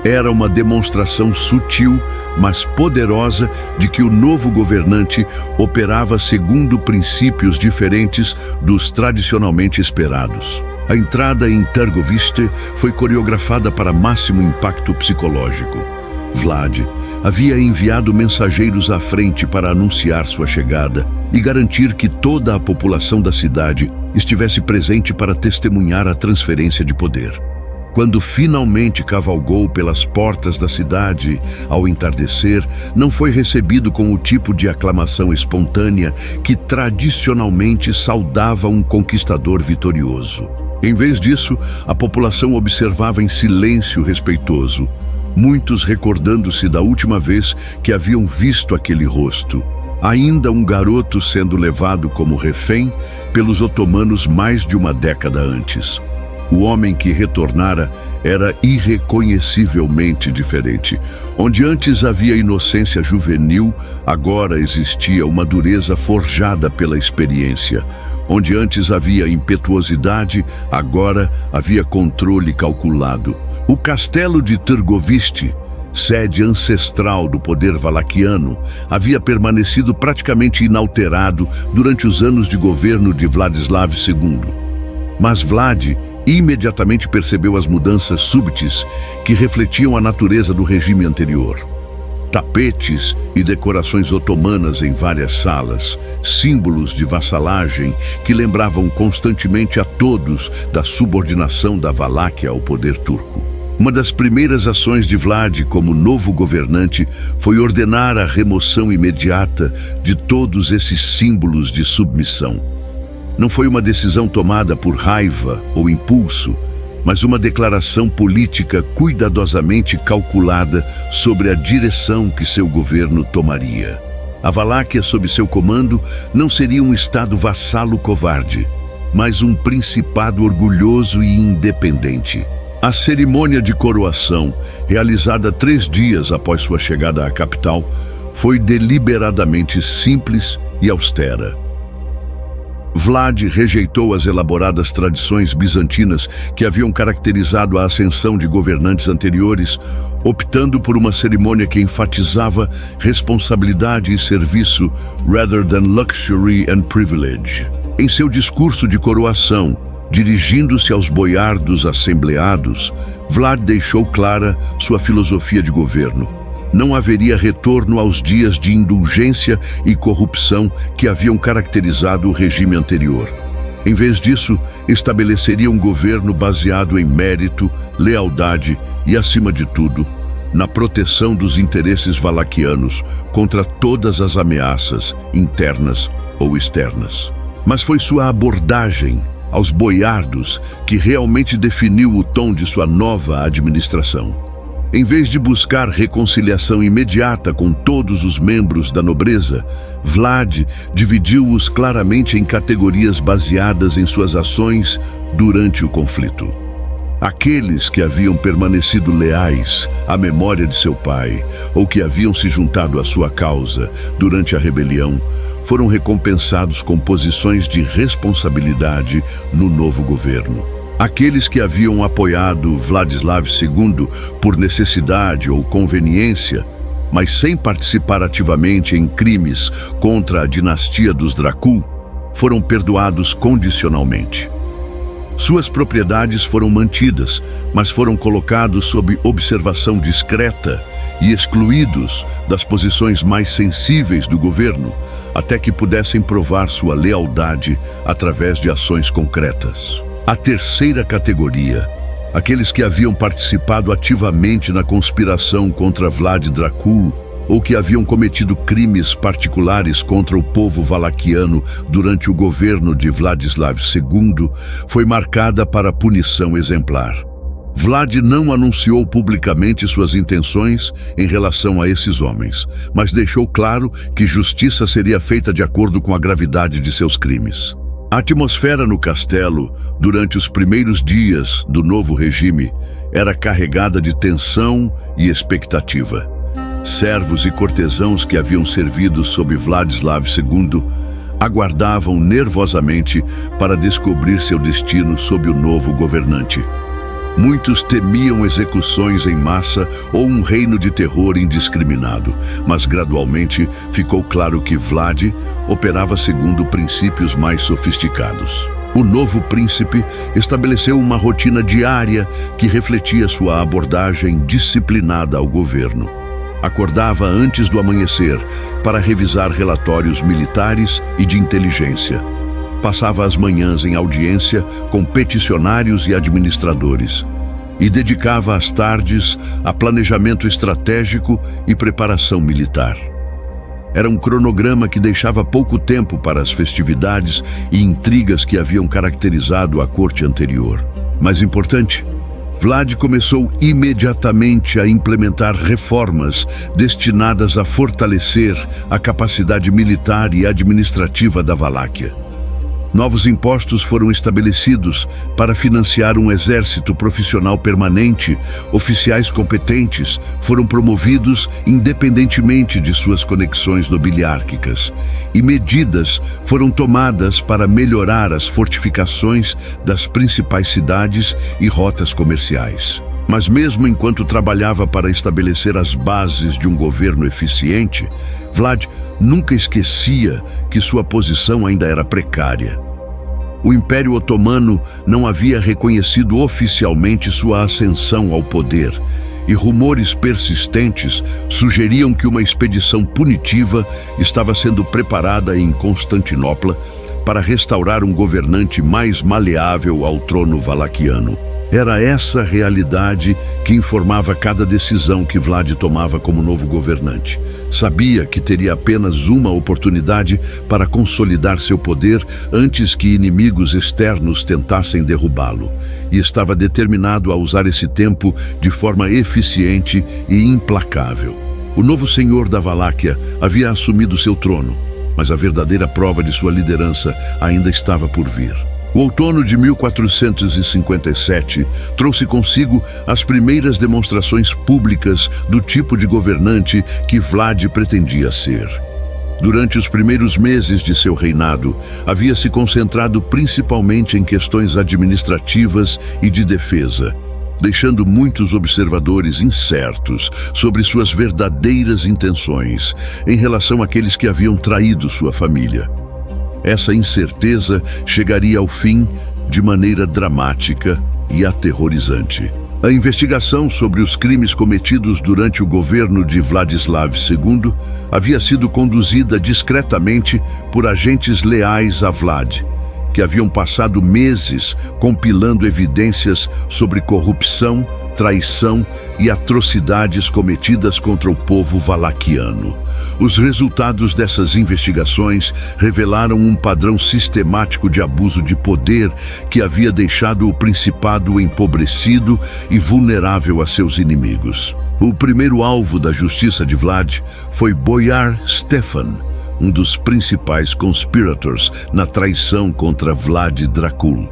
Speaker 1: Era uma demonstração sutil, mas poderosa, de que o novo governante operava segundo princípios diferentes dos tradicionalmente esperados. A entrada em Târgoviste foi coreografada para máximo impacto psicológico. Vlad havia enviado mensageiros à frente para anunciar sua chegada e garantir que toda a população da cidade estivesse presente para testemunhar a transferência de poder. Quando finalmente cavalgou pelas portas da cidade ao entardecer, não foi recebido com o tipo de aclamação espontânea que tradicionalmente saudava um conquistador vitorioso. Em vez disso, a população observava em silêncio respeitoso, muitos recordando-se da última vez que haviam visto aquele rosto. Ainda um garoto sendo levado como refém pelos otomanos mais de uma década antes. O homem que retornara era irreconhecivelmente diferente. Onde antes havia inocência juvenil, agora existia uma dureza forjada pela experiência. Onde antes havia impetuosidade, agora havia controle calculado. O castelo de Târgoviste, sede ancestral do poder valaquiano, havia permanecido praticamente inalterado durante os anos de governo de Vladislav II. Mas Vlad imediatamente percebeu as mudanças súbitas que refletiam a natureza do regime anterior. Tapetes e decorações otomanas em várias salas, símbolos de vassalagem que lembravam constantemente a todos da subordinação da Valáquia ao poder turco. Uma das primeiras ações de Vlad como novo governante foi ordenar a remoção imediata de todos esses símbolos de submissão. Não foi uma decisão tomada por raiva ou impulso, mas uma declaração política cuidadosamente calculada sobre a direção que seu governo tomaria. A Valáquia, sob seu comando, não seria um estado vassalo covarde, mas um principado orgulhoso e independente. A cerimônia de coroação, realizada 3 dias após sua chegada à capital, foi deliberadamente simples e austera. Vlad rejeitou as elaboradas tradições bizantinas que haviam caracterizado a ascensão de governantes anteriores, optando por uma cerimônia que enfatizava responsabilidade e serviço rather than luxury and privilege. Em seu discurso de coroação, dirigindo-se aos boiardos assembleados, Vlad deixou clara sua filosofia de governo. Não haveria retorno aos dias de indulgência e corrupção que haviam caracterizado o regime anterior. Em vez disso, estabeleceria um governo baseado em mérito, lealdade e, acima de tudo, na proteção dos interesses valaquianos contra todas as ameaças, internas ou externas. Mas foi sua abordagem aos boiardos que realmente definiu o tom de sua nova administração. Em vez de buscar reconciliação imediata com todos os membros da nobreza, Vlad dividiu-os claramente em categorias baseadas em suas ações durante o conflito. Aqueles que haviam permanecido leais à memória de seu pai ou que haviam se juntado à sua causa durante a rebelião foram recompensados com posições de responsabilidade no novo governo. Aqueles que haviam apoiado Vladislav II por necessidade ou conveniência, mas sem participar ativamente em crimes contra a dinastia dos Dracul, foram perdoados condicionalmente. Suas propriedades foram mantidas, mas foram colocados sob observação discreta e excluídos das posições mais sensíveis do governo, até que pudessem provar sua lealdade através de ações concretas. A terceira categoria, aqueles que haviam participado ativamente na conspiração contra Vlad Dracul ou que haviam cometido crimes particulares contra o povo valaquiano durante o governo de Vladislav II, foi marcada para punição exemplar. Vlad não anunciou publicamente suas intenções em relação a esses homens, mas deixou claro que justiça seria feita de acordo com a gravidade de seus crimes. A atmosfera no castelo, durante os primeiros dias do novo regime, era carregada de tensão e expectativa. Servos e cortesãos que haviam servido sob Vladislav II aguardavam nervosamente para descobrir seu destino sob o novo governante. Muitos temiam execuções em massa ou um reino de terror indiscriminado, mas gradualmente ficou claro que Vlad operava segundo princípios mais sofisticados. O novo príncipe estabeleceu uma rotina diária que refletia sua abordagem disciplinada ao governo. Acordava antes do amanhecer para revisar relatórios militares e de inteligência. Passava as manhãs em audiência com peticionários e administradores e dedicava as tardes a planejamento estratégico e preparação militar. Era um cronograma que deixava pouco tempo para as festividades e intrigas que haviam caracterizado a corte anterior. Mais importante, Vlad começou imediatamente a implementar reformas destinadas a fortalecer a capacidade militar e administrativa da Valáquia. Novos impostos foram estabelecidos para financiar um exército profissional permanente, oficiais competentes foram promovidos independentemente de suas conexões nobiliárquicas, e medidas foram tomadas para melhorar as fortificações das principais cidades e rotas comerciais. Mas mesmo enquanto trabalhava para estabelecer as bases de um governo eficiente, Vlad nunca esquecia que sua posição ainda era precária. O Império Otomano não havia reconhecido oficialmente sua ascensão ao poder, e rumores persistentes sugeriam que uma expedição punitiva estava sendo preparada em Constantinopla para restaurar um governante mais maleável ao trono valaquiano. Era essa realidade que informava cada decisão que Vlad tomava como novo governante. Sabia que teria apenas uma oportunidade para consolidar seu poder antes que inimigos externos tentassem derrubá-lo, e estava determinado a usar esse tempo de forma eficiente e implacável. O novo senhor da Valáquia havia assumido seu trono, mas a verdadeira prova de sua liderança ainda estava por vir. O outono de 1457 trouxe consigo as primeiras demonstrações públicas do tipo de governante que Vlad pretendia ser. Durante os primeiros meses de seu reinado, havia se concentrado principalmente em questões administrativas e de defesa, deixando muitos observadores incertos sobre suas verdadeiras intenções em relação àqueles que haviam traído sua família. Essa incerteza chegaria ao fim de maneira dramática e aterrorizante. A investigação sobre os crimes cometidos durante o governo de Vladislav II havia sido conduzida discretamente por agentes leais a Vlad, que haviam passado meses compilando evidências sobre corrupção, traição e atrocidades cometidas contra o povo valaquiano. Os resultados dessas investigações revelaram um padrão sistemático de abuso de poder que havia deixado o principado empobrecido e vulnerável a seus inimigos. O primeiro alvo da justiça de Vlad foi Boyar Stefan, um dos principais conspirators na traição contra Vlad Dracul.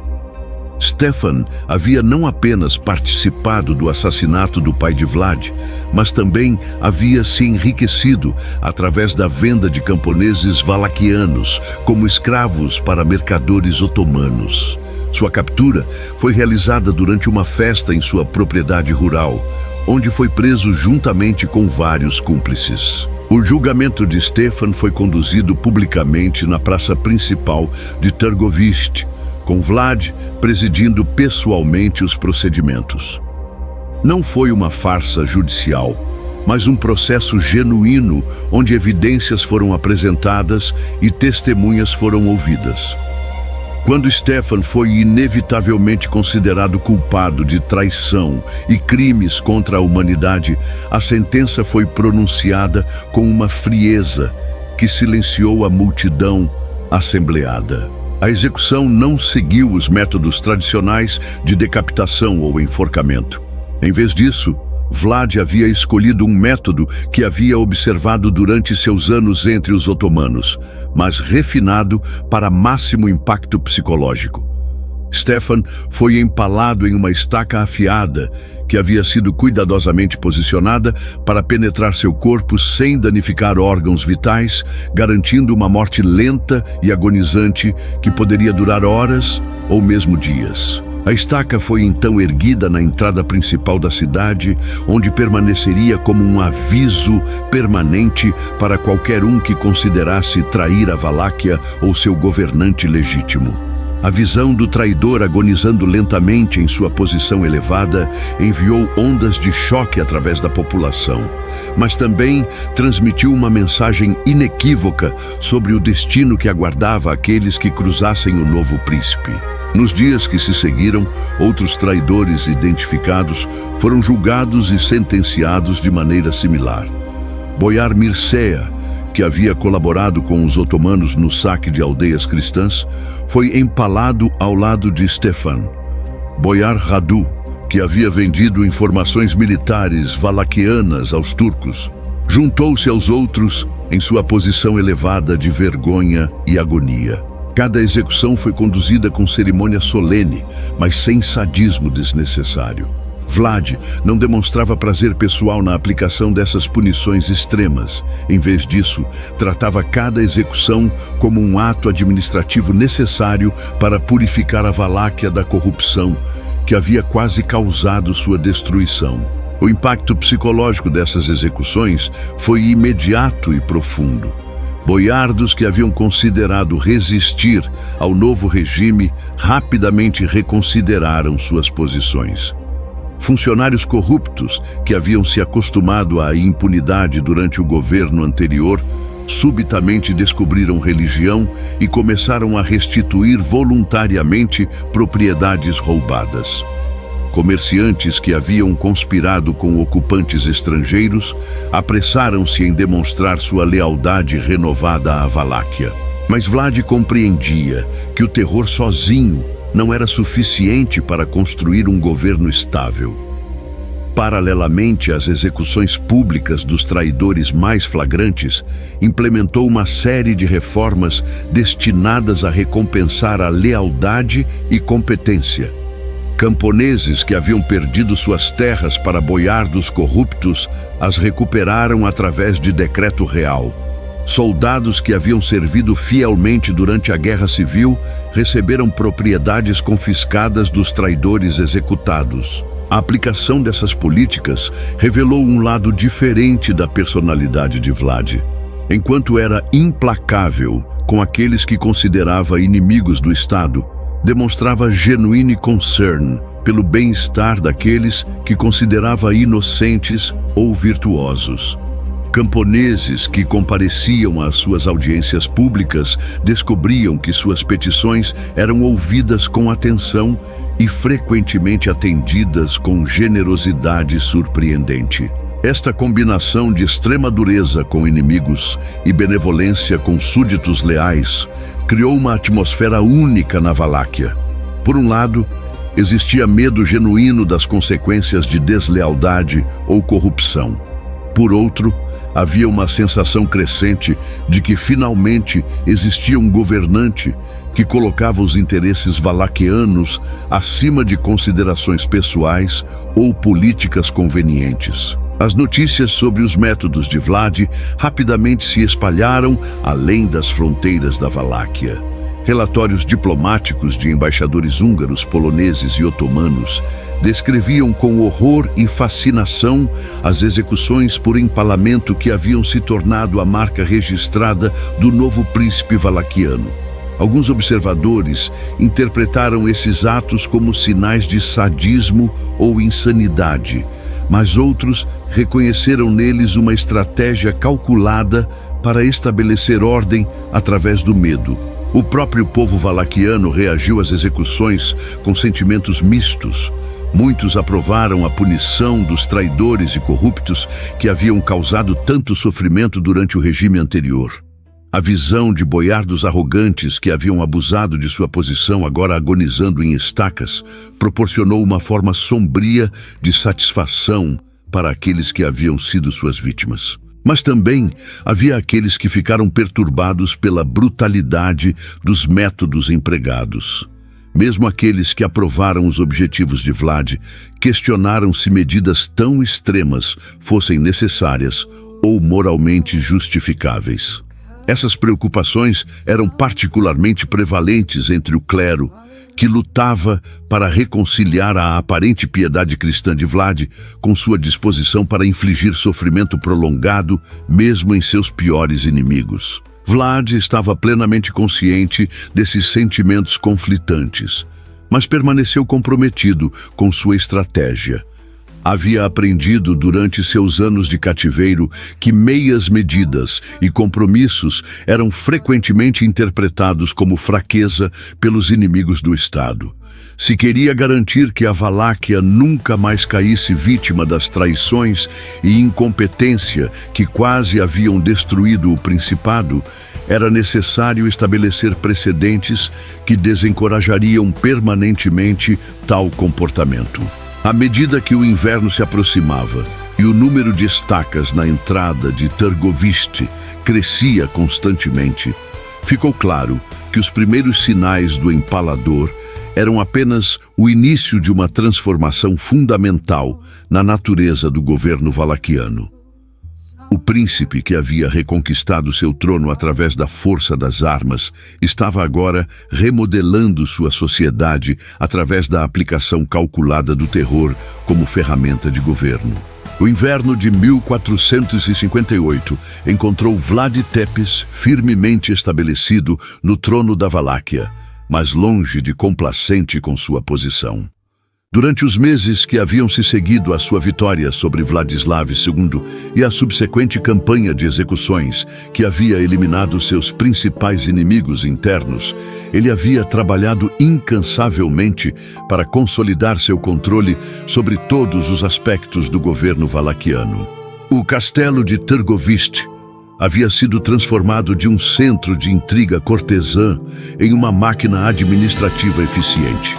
Speaker 1: Stefan havia não apenas participado do assassinato do pai de Vlad, mas também havia se enriquecido através da venda de camponeses valaquianos como escravos para mercadores otomanos. Sua captura foi realizada durante uma festa em sua propriedade rural, onde foi preso juntamente com vários cúmplices. O julgamento de Stefan foi conduzido publicamente na praça principal de Târgovište, com Vlad presidindo pessoalmente os procedimentos. Não foi uma farsa judicial, mas um processo genuíno onde evidências foram apresentadas e testemunhas foram ouvidas. Quando Stefan foi inevitavelmente considerado culpado de traição e crimes contra a humanidade, a sentença foi pronunciada com uma frieza que silenciou a multidão assembleada. A execução não seguiu os métodos tradicionais de decapitação ou enforcamento. Em vez disso, Vlad havia escolhido um método que havia observado durante seus anos entre os otomanos, mas refinado para máximo impacto psicológico. Stefan foi empalado em uma estaca afiada que havia sido cuidadosamente posicionada para penetrar seu corpo sem danificar órgãos vitais, garantindo uma morte lenta e agonizante que poderia durar horas ou mesmo dias. A estaca foi então erguida na entrada principal da cidade, onde permaneceria como um aviso permanente para qualquer um que considerasse trair a Valáquia ou seu governante legítimo. A visão do traidor agonizando lentamente em sua posição elevada enviou ondas de choque através da população, mas também transmitiu uma mensagem inequívoca sobre o destino que aguardava aqueles que cruzassem o novo príncipe. Nos dias que se seguiram, outros traidores identificados foram julgados e sentenciados de maneira similar. Boyar Mircea, que havia colaborado com os otomanos no saque de aldeias cristãs, foi empalado ao lado de Stefan. Boyar Radu, que havia vendido informações militares valaquianas aos turcos, juntou-se aos outros em sua posição elevada de vergonha e agonia. Cada execução foi conduzida com cerimônia solene, mas sem sadismo desnecessário. Vlad não demonstrava prazer pessoal na aplicação dessas punições extremas. Em vez disso, tratava cada execução como um ato administrativo necessário para purificar a Valáquia da corrupção que havia quase causado sua destruição. O impacto psicológico dessas execuções foi imediato e profundo. Boiardos que haviam considerado resistir ao novo regime rapidamente reconsideraram suas posições. Funcionários corruptos que haviam se acostumado à impunidade durante o governo anterior Subitamente descobriram religião e começaram a restituir voluntariamente propriedades roubadas. Comerciantes que haviam conspirado com ocupantes estrangeiros apressaram-se em demonstrar sua lealdade renovada à Valáquia. Mas Vlad compreendia que o terror sozinho não era suficiente para construir um governo estável. Paralelamente às execuções públicas dos traidores mais flagrantes, implementou uma série de reformas destinadas a recompensar a lealdade e competência. Camponeses que haviam perdido suas terras para boiardos corruptos as recuperaram através de decreto real. Soldados que haviam servido fielmente durante a Guerra Civil receberam propriedades confiscadas dos traidores executados. A aplicação dessas políticas revelou um lado diferente da personalidade de Vlad. Enquanto era implacável com aqueles que considerava inimigos do Estado, demonstrava genuíno concern pelo bem-estar daqueles que considerava inocentes ou virtuosos. Camponeses que compareciam às suas audiências públicas descobriam que suas petições eram ouvidas com atenção e frequentemente atendidas com generosidade surpreendente. Esta combinação de extrema dureza com inimigos e benevolência com súditos leais criou uma atmosfera única na Valáquia. Por um lado, existia medo genuíno das consequências de deslealdade ou corrupção. Por outro, havia uma sensação crescente de que finalmente existia um governante que colocava os interesses valaquianos acima de considerações pessoais ou políticas convenientes. As notícias sobre os métodos de Vlad rapidamente se espalharam além das fronteiras da Valáquia. Relatórios diplomáticos de embaixadores húngaros, poloneses e otomanos descreviam com horror e fascinação as execuções por empalamento que haviam se tornado a marca registrada do novo príncipe valaquiano. Alguns observadores interpretaram esses atos como sinais de sadismo ou insanidade, mas outros reconheceram neles uma estratégia calculada para estabelecer ordem através do medo. O próprio povo valaquiano reagiu às execuções com sentimentos mistos. Muitos aprovaram a punição dos traidores e corruptos que haviam causado tanto sofrimento durante o regime anterior. A visão de boiardos arrogantes que haviam abusado de sua posição, agora agonizando em estacas, proporcionou uma forma sombria de satisfação para aqueles que haviam sido suas vítimas. Mas também havia aqueles que ficaram perturbados pela brutalidade dos métodos empregados. Mesmo aqueles que aprovaram os objetivos de Vlad questionaram se medidas tão extremas fossem necessárias ou moralmente justificáveis. Essas preocupações eram particularmente prevalentes entre o clero, que lutava para reconciliar a aparente piedade cristã de Vlad com sua disposição para infligir sofrimento prolongado, mesmo em seus piores inimigos. Vlad estava plenamente consciente desses sentimentos conflitantes, mas permaneceu comprometido com sua estratégia. Havia aprendido durante seus anos de cativeiro que meias medidas e compromissos eram frequentemente interpretados como fraqueza pelos inimigos do Estado. Se queria garantir que a Valáquia nunca mais caísse vítima das traições e incompetência que quase haviam destruído o Principado, era necessário estabelecer precedentes que desencorajariam permanentemente tal comportamento. À medida que o inverno se aproximava e o número de estacas na entrada de Târgoviște crescia constantemente, ficou claro que os primeiros sinais do empalador eram apenas o início de uma transformação fundamental na natureza do governo valaquiano. O príncipe que havia reconquistado seu trono através da força das armas estava agora remodelando sua sociedade através da aplicação calculada do terror como ferramenta de governo. O inverno de 1458 encontrou Vlad Tepes firmemente estabelecido no trono da Valáquia, mas longe de complacente com sua posição. Durante os meses que haviam se seguido à sua vitória sobre Vladislav II e a subsequente campanha de execuções que havia eliminado seus principais inimigos internos, ele havia trabalhado incansavelmente para consolidar seu controle sobre todos os aspectos do governo valaquiano. O castelo de Târgovist havia sido transformado de um centro de intriga cortesã em uma máquina administrativa eficiente.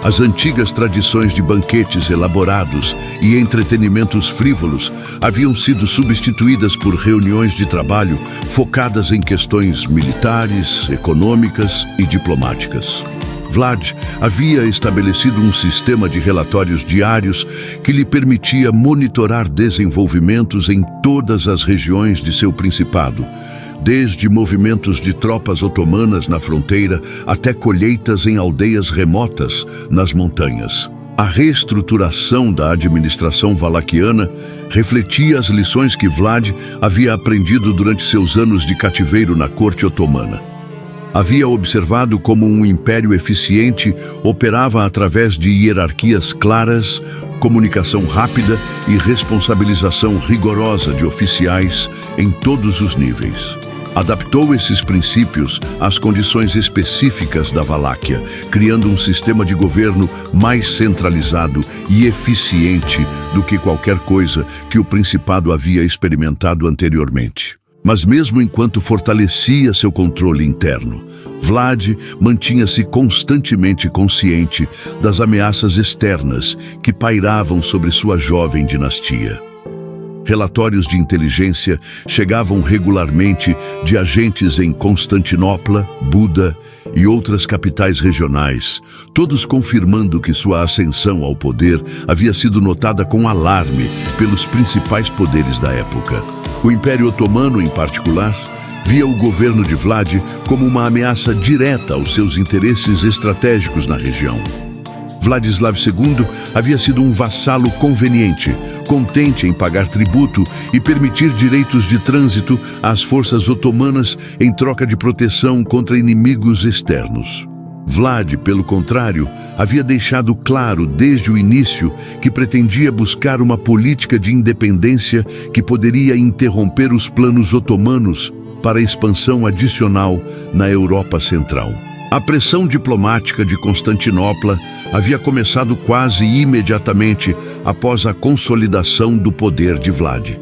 Speaker 1: As antigas tradições de banquetes elaborados e entretenimentos frívolos haviam sido substituídas por reuniões de trabalho focadas em questões militares, econômicas e diplomáticas. Vlad havia estabelecido um sistema de relatórios diários que lhe permitia monitorar desenvolvimentos em todas as regiões de seu principado, desde movimentos de tropas otomanas na fronteira até colheitas em aldeias remotas nas montanhas. A reestruturação da administração valaquiana refletia as lições que Vlad havia aprendido durante seus anos de cativeiro na corte otomana. Havia observado como um império eficiente operava através de hierarquias claras, comunicação rápida e responsabilização rigorosa de oficiais em todos os níveis. Adaptou esses princípios às condições específicas da Valáquia, criando um sistema de governo mais centralizado e eficiente do que qualquer coisa que o Principado havia experimentado anteriormente. Mas mesmo enquanto fortalecia seu controle interno, Vlad mantinha-se constantemente consciente das ameaças externas que pairavam sobre sua jovem dinastia. Relatórios de inteligência chegavam regularmente de agentes em Constantinopla, Buda e outras capitais regionais, todos confirmando que sua ascensão ao poder havia sido notada com alarme pelos principais poderes da época. O Império Otomano, em particular, via o governo de Vlad como uma ameaça direta aos seus interesses estratégicos na região. Vladislav II havia sido um vassalo conveniente, contente em pagar tributo e permitir direitos de trânsito às forças otomanas em troca de proteção contra inimigos externos. Vlad, pelo contrário, havia deixado claro desde o início que pretendia buscar uma política de independência que poderia interromper os planos otomanos para expansão adicional na Europa Central. A pressão diplomática de Constantinopla havia começado quase imediatamente após a consolidação do poder de Vlad.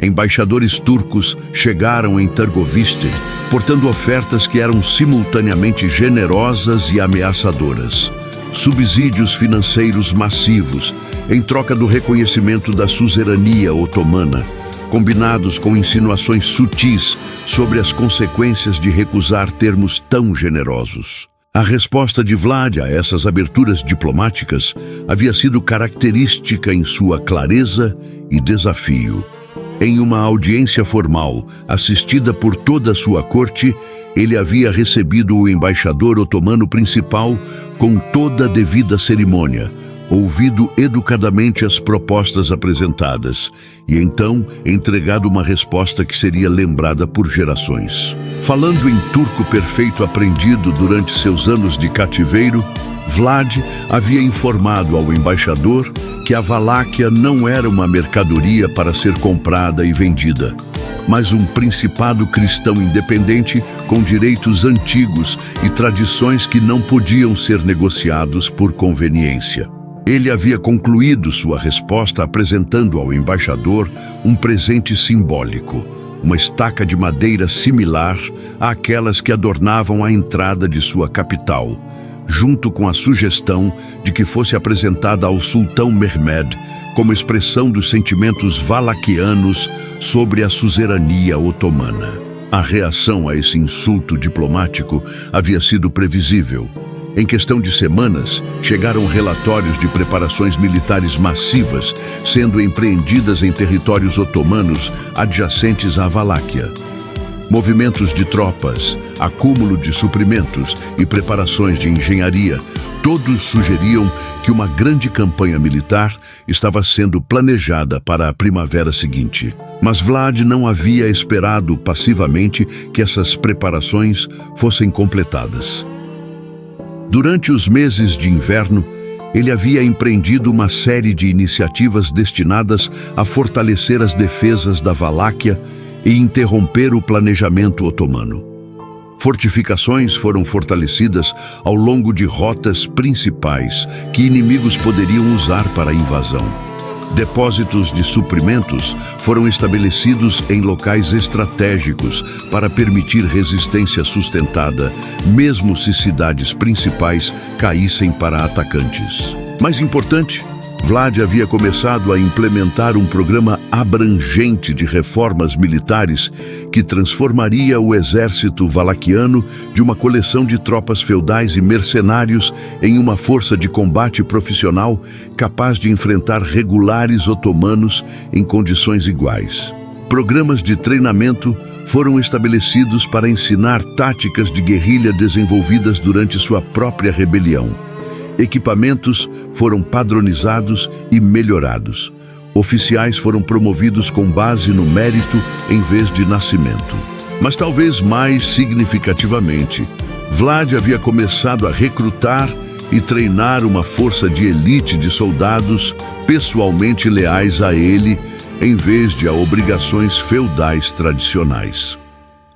Speaker 1: Embaixadores turcos chegaram em Târgovist, portando ofertas que eram simultaneamente generosas e ameaçadoras. Subsídios financeiros massivos, em troca do reconhecimento da suzerania otomana, combinados com insinuações sutis sobre as consequências de recusar termos tão generosos. A resposta de Vlad a essas aberturas diplomáticas havia sido característica em sua clareza e desafio. Em uma audiência formal, assistida por toda a sua corte, ele havia recebido o embaixador otomano principal com toda a devida cerimônia, ouvido educadamente as propostas apresentadas e então entregado uma resposta que seria lembrada por gerações. Falando em turco perfeito aprendido durante seus anos de cativeiro, Vlad havia informado ao embaixador que a Valáquia não era uma mercadoria para ser comprada e vendida, mas um principado cristão independente com direitos antigos e tradições que não podiam ser negociados por conveniência. Ele havia concluído sua resposta apresentando ao embaixador um presente simbólico, uma estaca de madeira similar àquelas que adornavam a entrada de sua capital, junto com a sugestão de que fosse apresentada ao sultão Mehmed como expressão dos sentimentos valaquianos sobre a suzerania otomana. A reação a esse insulto diplomático havia sido previsível. Em questão de semanas, chegaram relatórios de preparações militares massivas sendo empreendidas em territórios otomanos adjacentes à Valáquia. Movimentos de tropas, acúmulo de suprimentos e preparações de engenharia, todos sugeriam que uma grande campanha militar estava sendo planejada para a primavera seguinte. Mas Vlad não havia esperado passivamente que essas preparações fossem completadas. Durante os meses de inverno, ele havia empreendido uma série de iniciativas destinadas a fortalecer as defesas da Valáquia e interromper o planejamento otomano. Fortificações foram fortalecidas ao longo de rotas principais que inimigos poderiam usar para a invasão. Depósitos de suprimentos foram estabelecidos em locais estratégicos para permitir resistência sustentada, mesmo se cidades principais caíssem para atacantes. Mais importante, Vlad havia começado a implementar um programa abrangente de reformas militares que transformaria o exército valaquiano de uma coleção de tropas feudais e mercenários em uma força de combate profissional capaz de enfrentar regulares otomanos em condições iguais. Programas de treinamento foram estabelecidos para ensinar táticas de guerrilha desenvolvidas durante sua própria rebelião. Equipamentos foram padronizados e melhorados. Oficiais foram promovidos com base no mérito em vez de nascimento. Mas talvez mais significativamente, Vlad havia começado a recrutar e treinar uma força de elite de soldados pessoalmente leais a ele, em vez de a obrigações feudais tradicionais.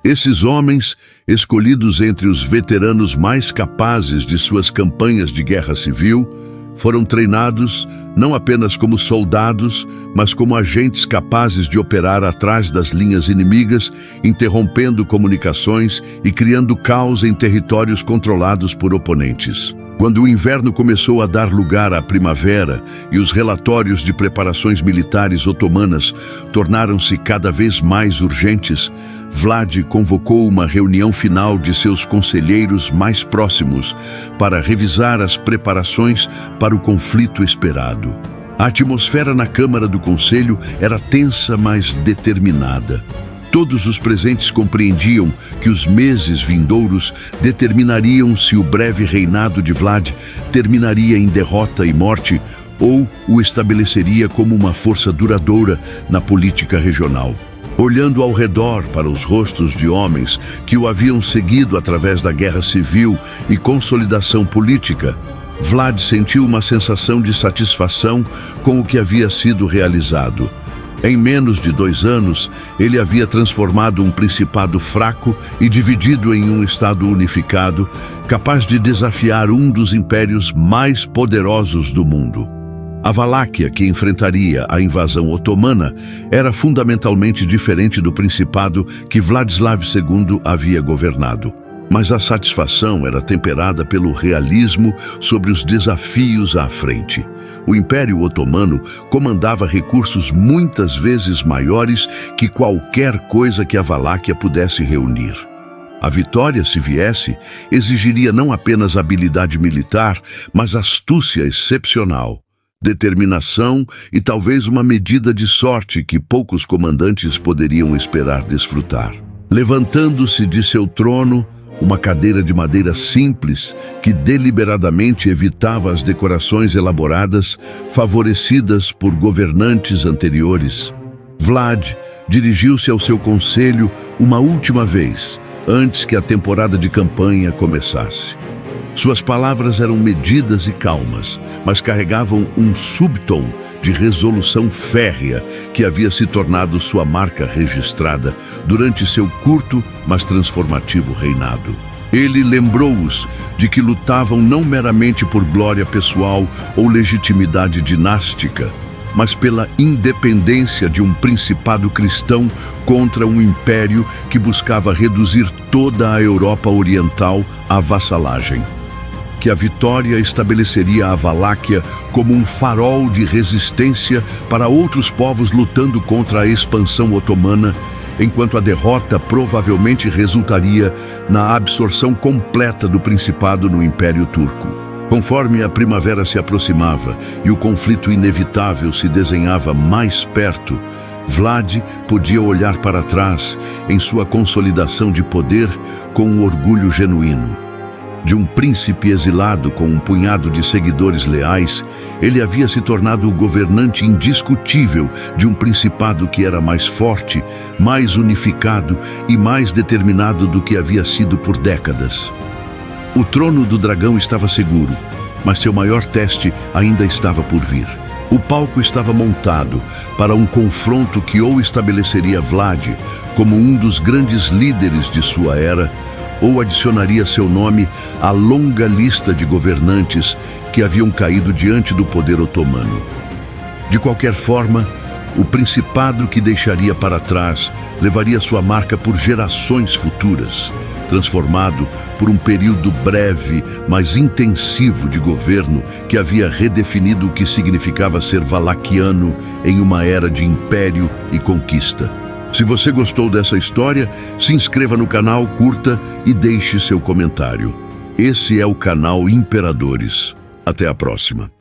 Speaker 1: Esses homens, escolhidos entre os veteranos mais capazes de suas campanhas de guerra civil, foram treinados não apenas como soldados, mas como agentes capazes de operar atrás das linhas inimigas, interrompendo comunicações e criando caos em territórios controlados por oponentes. Quando o inverno começou a dar lugar à primavera e os relatórios de preparações militares otomanas tornaram-se cada vez mais urgentes, Vlad convocou uma reunião final de seus conselheiros mais próximos para revisar as preparações para o conflito esperado. A atmosfera na Câmara do Conselho era tensa, mas determinada. Todos os presentes compreendiam que os meses vindouros determinariam se o breve reinado de Vlad terminaria em derrota e morte ou o estabeleceria como uma força duradoura na política regional. Olhando ao redor para os rostos de homens que o haviam seguido através da guerra civil e consolidação política, Vlad sentiu uma sensação de satisfação com o que havia sido realizado. Em menos de 2 anos, ele havia transformado um principado fraco e dividido em um estado unificado, capaz de desafiar um dos impérios mais poderosos do mundo. A Valáquia, que enfrentaria a invasão otomana, era fundamentalmente diferente do principado que Vladislav II havia governado. Mas a satisfação era temperada pelo realismo sobre os desafios à frente. O Império Otomano comandava recursos muitas vezes maiores que qualquer coisa que a Valáquia pudesse reunir. A vitória, se viesse, exigiria não apenas habilidade militar, mas astúcia excepcional, determinação e talvez uma medida de sorte que poucos comandantes poderiam esperar desfrutar. Levantando-se de seu trono, uma cadeira de madeira simples que deliberadamente evitava as decorações elaboradas favorecidas por governantes anteriores, Vlad dirigiu-se ao seu conselho uma última vez, antes que a temporada de campanha começasse. Suas palavras eram medidas e calmas, mas carregavam um subtom de resolução férrea que havia se tornado sua marca registrada durante seu curto, mas transformativo reinado. Ele lembrou-os de que lutavam não meramente por glória pessoal ou legitimidade dinástica, mas pela independência de um principado cristão contra um império que buscava reduzir toda a Europa Oriental à vassalagem. Que a vitória estabeleceria a Valáquia como um farol de resistência para outros povos lutando contra a expansão otomana, enquanto a derrota provavelmente resultaria na absorção completa do Principado no Império Turco. Conforme a primavera se aproximava e o conflito inevitável se desenhava mais perto, Vlad podia olhar para trás em sua consolidação de poder com um orgulho genuíno. De um príncipe exilado com um punhado de seguidores leais, ele havia se tornado o governante indiscutível de um principado que era mais forte, mais unificado e mais determinado do que havia sido por décadas. O trono do dragão estava seguro, Mas seu maior teste ainda estava por vir. O palco estava montado para um confronto que ou estabeleceria Vlad como um dos grandes líderes de sua era, ou adicionaria seu nome à longa lista de governantes que haviam caído diante do poder otomano. De qualquer forma, o principado que deixaria para trás levaria sua marca por gerações futuras, transformado por um período breve, mas intensivo de governo que havia redefinido o que significava ser valaquiano em uma era de império e conquista. Se você gostou dessa história, se inscreva no canal, curta e deixe seu comentário. Esse é o canal Imperadores. Até a próxima.